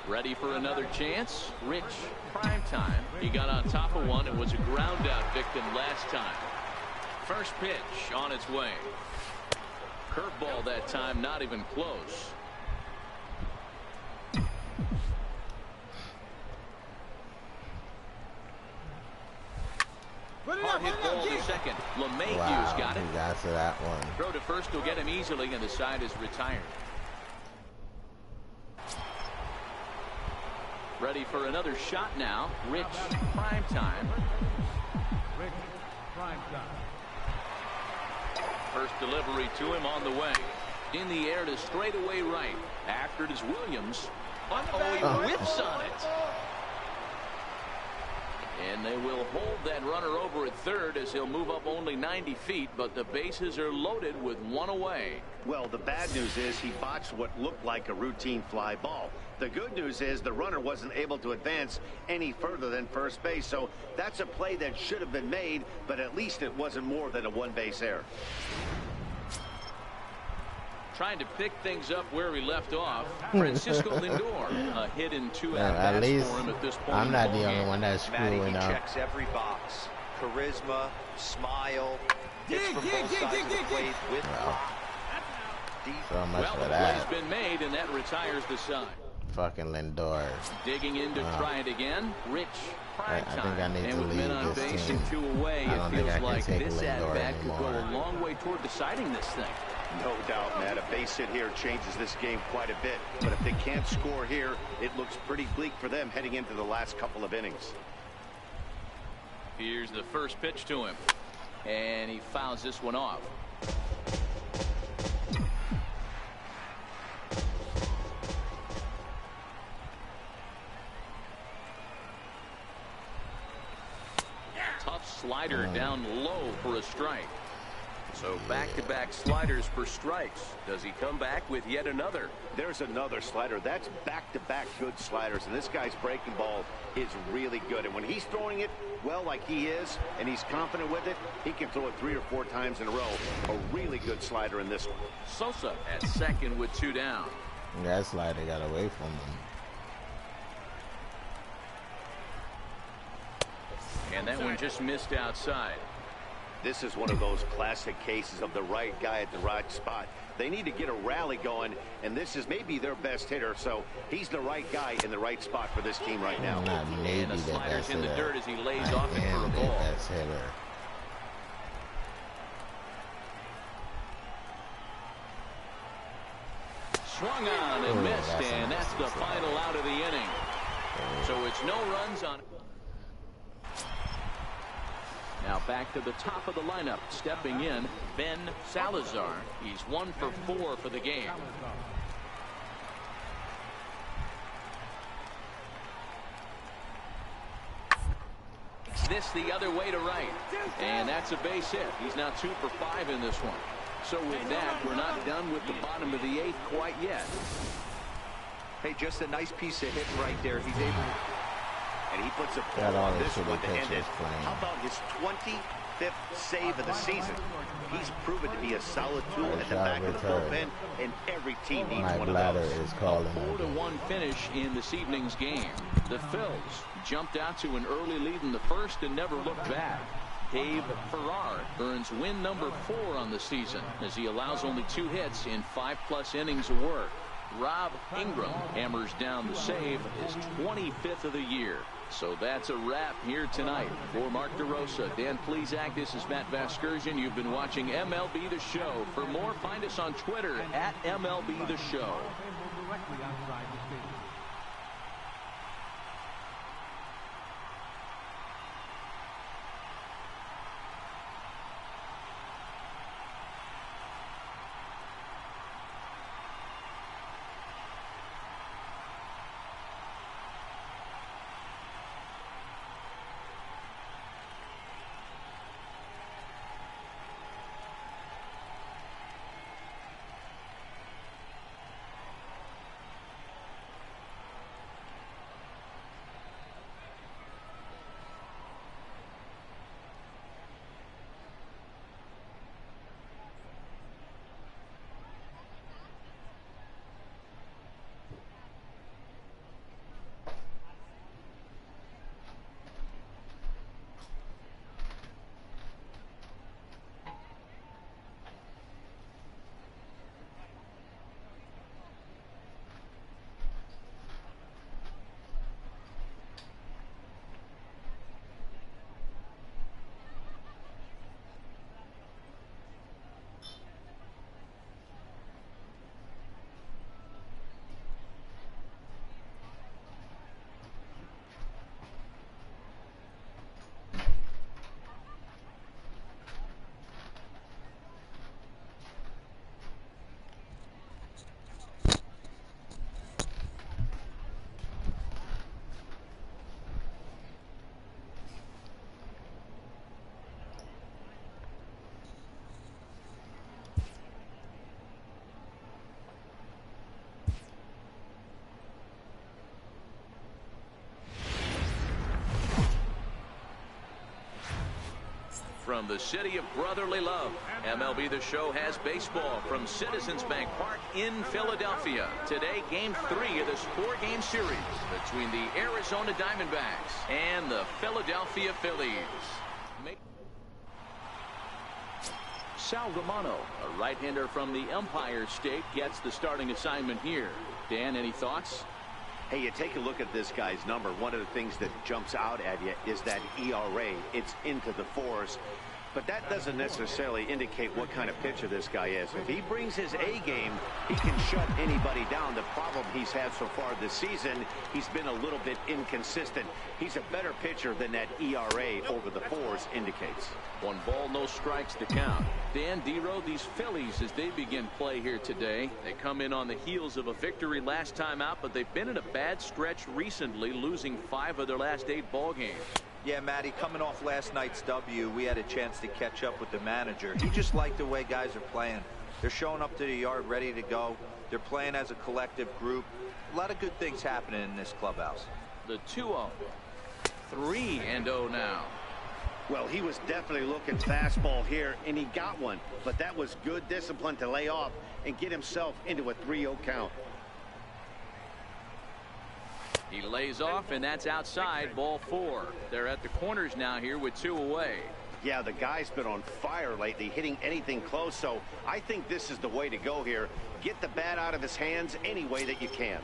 Ready for another chance. Rich Primetime. He got on top of one and was a ground out victim last time. First pitch on its way. Curveball that time, not even close. Hard hit ball to second. LeMahieu's got it. He got to that one. Throw to first will get him easily, and the side is retired. Ready for another shot now. Rich Primetime. Rich Primetime. First delivery to him on the way. In the air to straightaway right. After it is Williams. He whips on it. And they will hold that runner over at third as he'll move up only 90 feet, but the bases are loaded with 1 away. Well, the bad news is he botched what looked like a routine fly ball. The good news is the runner wasn't able to advance any further than first base, so that's a play that should have been made, but at least it wasn't more than a one-base error. Trying to pick things up where we left off. Francisco Lindor, a hit in 2 at bats for him at this point. I'm not the only one that's screwing Matty, he up. checks every box. Charisma, smile, hits from both sides of the plate with So much well, for the that. play's been made, and that retires the side. Fucking Lindor. Digging in to try it again. Rich I think I need to and with men leave on this base team. and 2 away, I don't it think I feels can like take this Lindor at-bat could go anymore. a long way toward deciding this thing. No doubt, Matt. A base hit here changes this game quite a bit. But if they can't score here, it looks pretty bleak for them heading into the last couple of innings. Here's the first pitch to him. And he fouls this one off. Tough slider down low for a strike. So back-to-back sliders for strikes. Does he come back with yet another? There's another slider. That's back-to-back good sliders, and this guy's breaking ball is really good. And when he's throwing it well like he is, and he's confident with it, he can throw it 3 or 4 times in a row. A really good slider in this one. Sosa at second with 2 down. That slider got away from him. And that one just missed outside. This is one of those classic cases of the right guy at the right spot. They need to get a rally going, and this is maybe their best hitter, so he's the right guy in the right spot for this team right now. Not maybe And the the slider's best in the hitter. dirt as he lays I off it for am a the ball. best hitter. Swung on and missed, and that's the final out of the inning. So it's no runs on. Now back to the top of the lineup. Stepping in, Ben Salazar. He's 1 for 4 for the game. this the other way to right. And that's a base hit. He's now 2 for 5 in this one. So with that, we're not done with the bottom of the 8th quite yet. Hey, just a nice piece of hit right there. He's able to... And he puts a ball on this one to end it. How about his 25th save of the season? He's proven to be a solid tool at the back of the bullpen, and every team needs one of those. Is calling a 4-1 finish in this evening's game. The Phils jumped out to an early lead in the first and never looked back. Dave Farrar earns win number 4 on the season as he allows only 2 hits in 5+ innings of work. Rob Ingram hammers down the save, his 25th of the year. So that's a wrap here tonight. For Mark DeRosa, Dan Plesac, this is Matt Vasgersian. You've been watching MLB The Show. For more, find us on Twitter at MLB The Show. Directly outside the stadium. From the city of brotherly love, MLB The Show has baseball from Citizens Bank Park in Philadelphia. Today, Game 3 of this 4-game series between the Arizona Diamondbacks and the Philadelphia Phillies. Sal Romano, a right-hander from the Empire State, gets the starting assignment here. Dan, any thoughts? Hey, you take a look at this guy's number. One of the things that jumps out at you is that ERA. It's into the 4s. But that doesn't necessarily indicate what kind of pitcher this guy is. If he brings his A game, he can shut anybody down. The problem he's had so far this season, he's been a little bit inconsistent. He's a better pitcher than that ERA over the 4s indicates. 1 ball, no strikes to count. Dan Dero, these Phillies, as they begin play here today, they come in on the heels of a victory last time out, but they've been in a bad stretch recently, losing 5 of their last 8 ball games. Yeah, Matty, coming off last night's W, we had a chance to catch up with the manager. He just liked the way guys are playing. They're showing up to the yard ready to go. They're playing as a collective group. A lot of good things happening in this clubhouse. The 2-0. 3-0 now. Well, he was definitely looking fastball here, and he got one. But that was good discipline to lay off and get himself into a 3-0 count. He lays off, and that's outside, ball 4. They're at the corners now here with 2 away. Yeah, the guy's been on fire lately, hitting anything close, so I think this is the way to go here. Get the bat out of his hands any way that you can.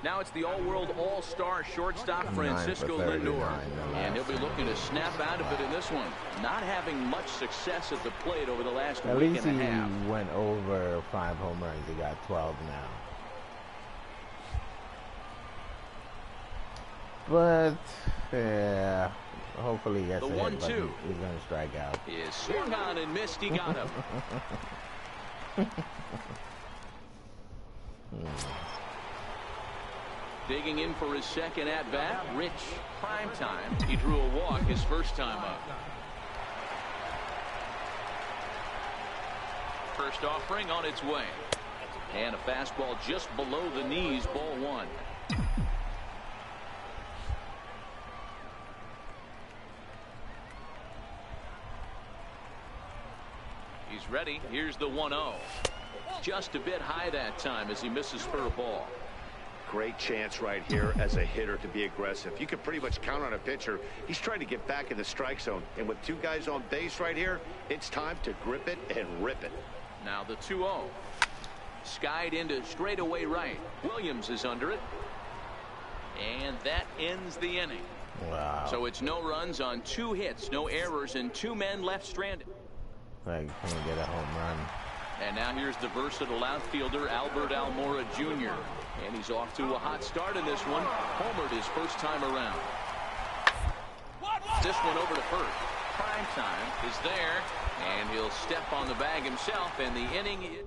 Now it's the all-world all-star shortstop Francisco Lindor. And he'll be looking to snap out of it in this one. Not having much success at the plate over the last week and a half. At least he went over 5 home runs. He got 12 now. But, yeah, hopefully he gets the a hit, 1-2. but he's going to strike out. Is swung on and missed. He got him. Digging in for his second at-bat, Rich Primetime. He drew a walk his first time up. First offering on its way. And a fastball just below the knees, ball one. He's ready. Here's the 1-0. Just a bit high that time as he misses for a ball. Great chance right here as a hitter to be aggressive. You can pretty much count on a pitcher. He's trying to get back in the strike zone. And with two guys on base right here, it's time to grip it and rip it. Now the 2-0. Skied into straightaway right. Williams is under it. And that ends the inning. Wow. So it's no runs on 2 hits, no errors, and 2 men left stranded. Like, can't get a home run. And now here's the versatile outfielder, Albert Almora Jr. And he's off to a hot start in this one. Homered his first time around. This one over to first. Primetime is there, and he'll step on the bag himself, and the inning is...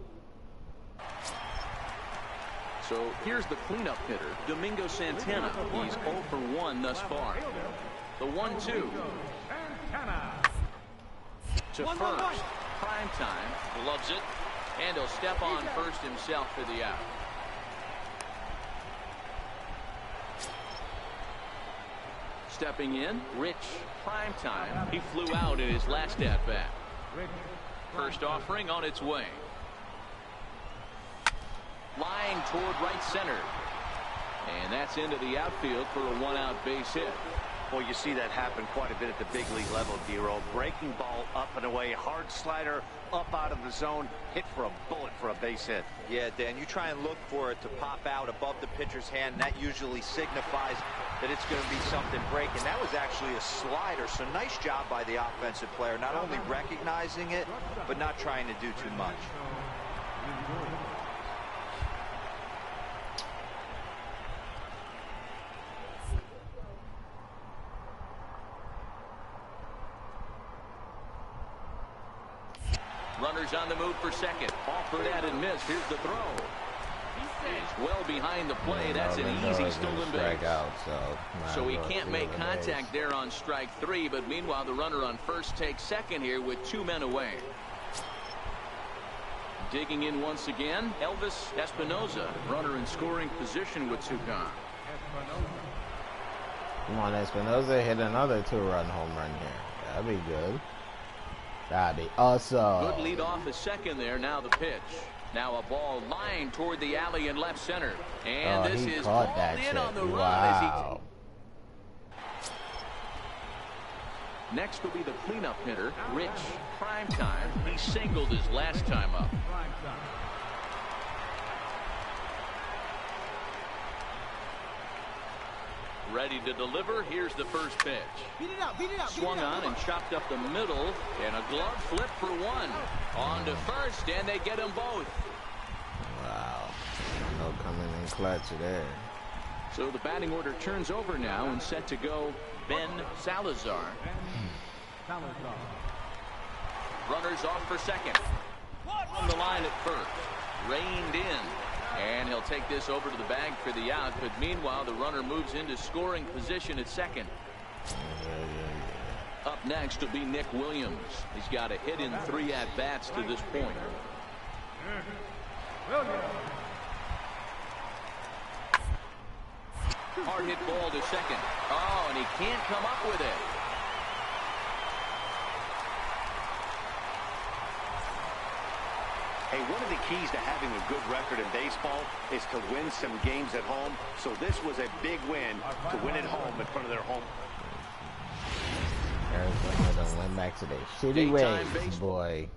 So here's the cleanup hitter, Domingo Santana. He's 0 for 1 thus far. The 1-2. To first. Primetime loves it, and he'll step on first himself for the out. Stepping in, Rich Primetime. He flew out in his last at-bat. First offering on its way. Lying toward right center. And that's into the outfield for a 1-out base hit. Well, you see that happen quite a bit at the big league level, D-Roll. Breaking ball up and away, hard slider up out of the zone, hit for a bullet for a base hit. Yeah, Dan, you try and look for it to pop out above the pitcher's hand, and that usually signifies that it's going to be something breaking. That was actually a slider, so nice job by the offensive player, not only recognizing it, but not trying to do too much. Runners on the move for second. Offered at and missed. Here's the throw. He's well behind the play. That's an easy stolen base. So he can't make contact there on strike 3, but meanwhile the runner on first takes second here with 2 men away. Digging in once again, Elvis Espinoza, runner in scoring position with 2 gone. Come on, Espinoza, hit another 2-run home run here. That'd be good. That'd be awesome. Good lead off the second there. Now the pitch. Now a ball lined toward the alley in left center. And this is balled in on the run. Wow. Next will be the cleanup hitter, Rich Primetime. He singled his last time up. Ready to deliver. Here's the first pitch. Beat it out, beat it out. Swung on and chopped up the middle, and a glove flip for 1. On to first, and they get them both. Wow. No coming in clutch there. So the batting order turns over now and set to go Ben Salazar. Runners off for second. On the line at first. Reined in. And he'll take this over to the bag for the out, but meanwhile the runner moves into scoring position at second. Up next will be Nick Williams. He's got a hit in 3 at-bats to this point. Hard hit ball to second. Oh, and he can't come up with it. Hey, one of the keys to having a good record in baseball is to win some games at home. So this was a big win to win at home in front of their home. Arizona done went back to their shitty ways, boy.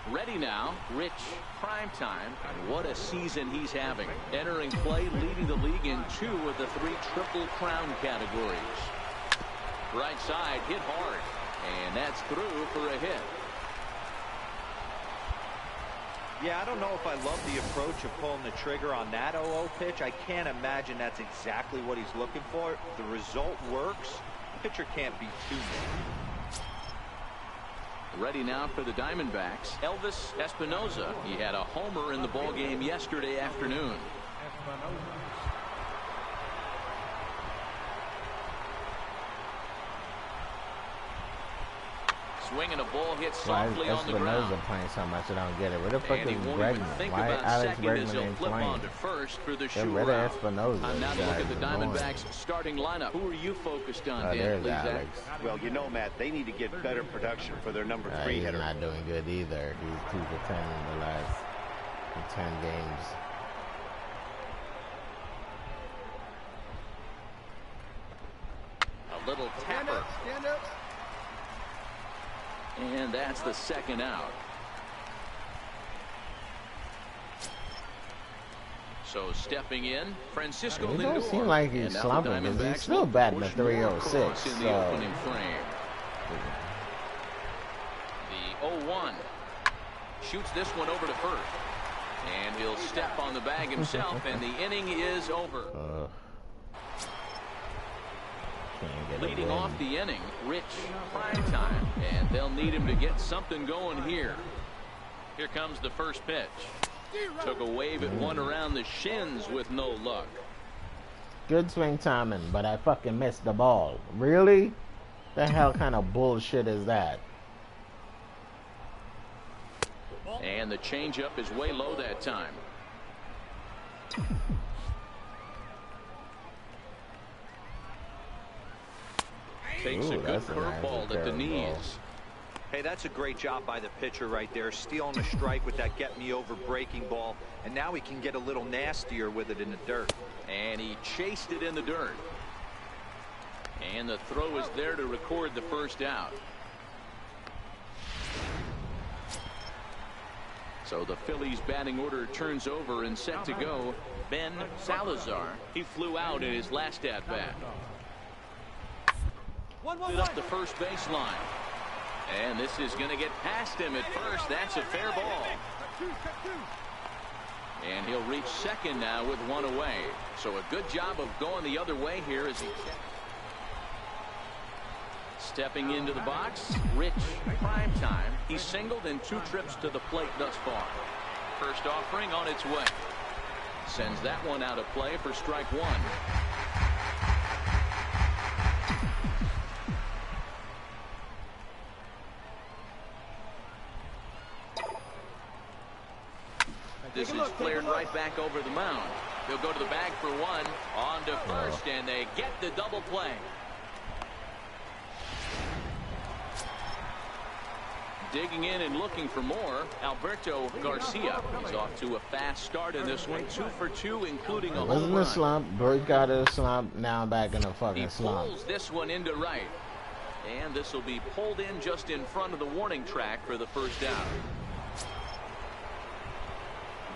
Ready now, Rich Primetime. And what a season he's having. Entering play, leading the league in 2 of the 3 Triple Crown categories. Right side, hit hard. And that's through for a hit. Yeah, I don't know if I love the approach of pulling the trigger on that 0-0 pitch. I can't imagine that's exactly what he's looking for. The result works. Pitcher can't be too bad. Ready now for the Diamondbacks, Elvis Espinoza. He had a homer in the ball game yesterday afternoon. Swinging a ball hit softly on the ground. Espinoza playing so much I don't get it. Where the fuck is Bregman? Why Alex Bregman ain't playing? Get rid of Espinoza. Now to look at the Diamondbacks starting lineup. Who are you focused on, Dan? There's Alex. Well, you know, Matt, they need to get better production for their number 3 he's hitter. not doing good either. He's 2 for 10 in the last 10 games. A little tapper. Stand up. And that's the second out. So stepping in, Francisco Lindor. It don't seem like he's slumping because he's still batting a 306. In the opening frame. The 0-1 shoots this one over to first. And he'll step on the bag himself, and the inning is over. Leading off the inning, Rich Primetime, and they'll need him to get something going here. Here comes the first pitch. Took a wave at one around the shins with no luck. Good swing timing, but I fucking missed the ball. Really? The hell kind of bullshit is that? And the changeup is way low that time. Takes a good curveball at the knees. Hey, that's a great job by the pitcher right there, stealing a strike with that get-me-over breaking ball, and now he can get a little nastier with it in the dirt. And he chased it in the dirt. And the throw is there to record the first out. So the Phillies batting order turns over and set to go. Ben Salazar. He flew out in his last at-bat. Up the first baseline. And this is going to get past him at first. That's a fair ball. And he'll reach second now with one away. So a good job of going the other way here as he stepping into the box. Rich Primetime. He's singled in 2 trips to the plate thus far. First offering on its way. Sends that one out of play for strike 1. This is cleared right back over the mound. He'll go to the bag for one. On to first, and they get the double play. Digging in and looking for more, Alberto Garcia. He's off to a fast start in this one. 2 for 2, including a home run. Wasn't a slump. Bird got a slump. Now back in a fucking slump. He pulls this one into right. And this will be pulled in just in front of the warning track for the first out.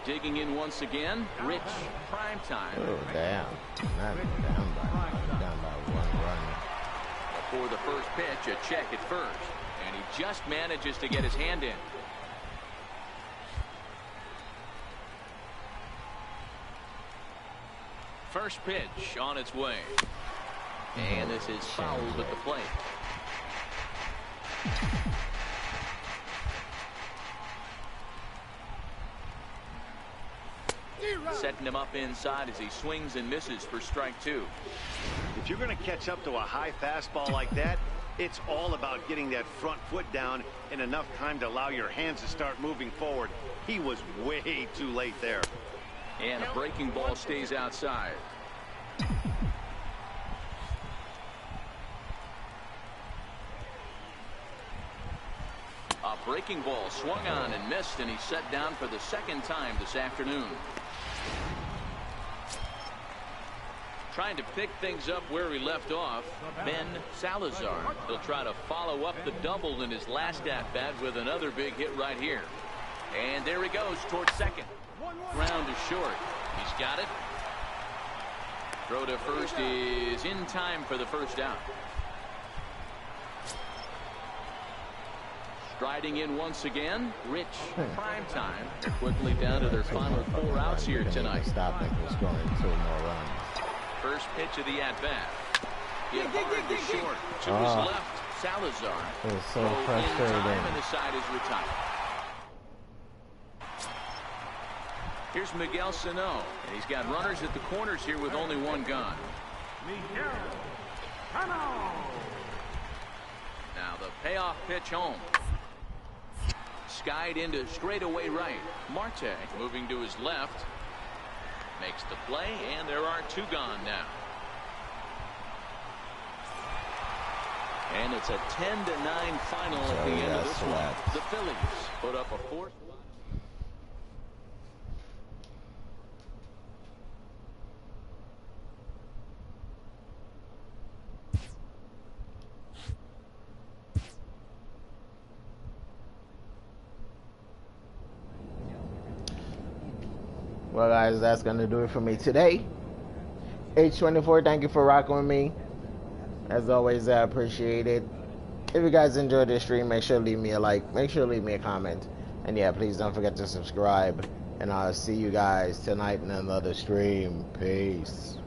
Digging in once again, Rich Primetime. Oh, damn. Not down by 1 run. For the first pitch, a check at first. And he just manages to get his hand in. First pitch on its way. And this is fouled at the plate. Setting him up inside as he swings and misses for strike 2. If you're going to catch up to a high fastball like that, it's all about getting that front foot down in enough time to allow your hands to start moving forward. He was way too late there. And a breaking ball stays outside. A breaking ball swung on and missed, and he's set down for the second time this afternoon. Trying to pick things up where he left off, Ben Salazar. He'll try to follow up the double in his last at-bat with another big hit right here. And there he goes towards second. Ground is short. He's got it. Throw to first is in time for the first out. Striding in once again, Rich Primetime. They're quickly down to their final 4 outs here tonight. Stop it. We're scoring 2 more runs. First pitch of the at-bat. Hit hard to short. To his left. Salazar. It's so frustrating. And the side is retired. Here's Miguel Sano, and he's got runners at the corners here with only one gun. Miguel Sano. Now the payoff pitch home. Skied into straightaway right. Marte moving to his left. Makes the play, and there are two gone now. And it's a 10-9 final at the end of this one. The Phillies put up a fourth. Well, guys, that's going to do it for me today. H24, thank you for rocking with me. As always, I appreciate it. If you guys enjoyed this stream, make sure to leave me a like. Make sure to leave me a comment. And yeah, please don't forget to subscribe. And I'll see you guys tonight in another stream. Peace.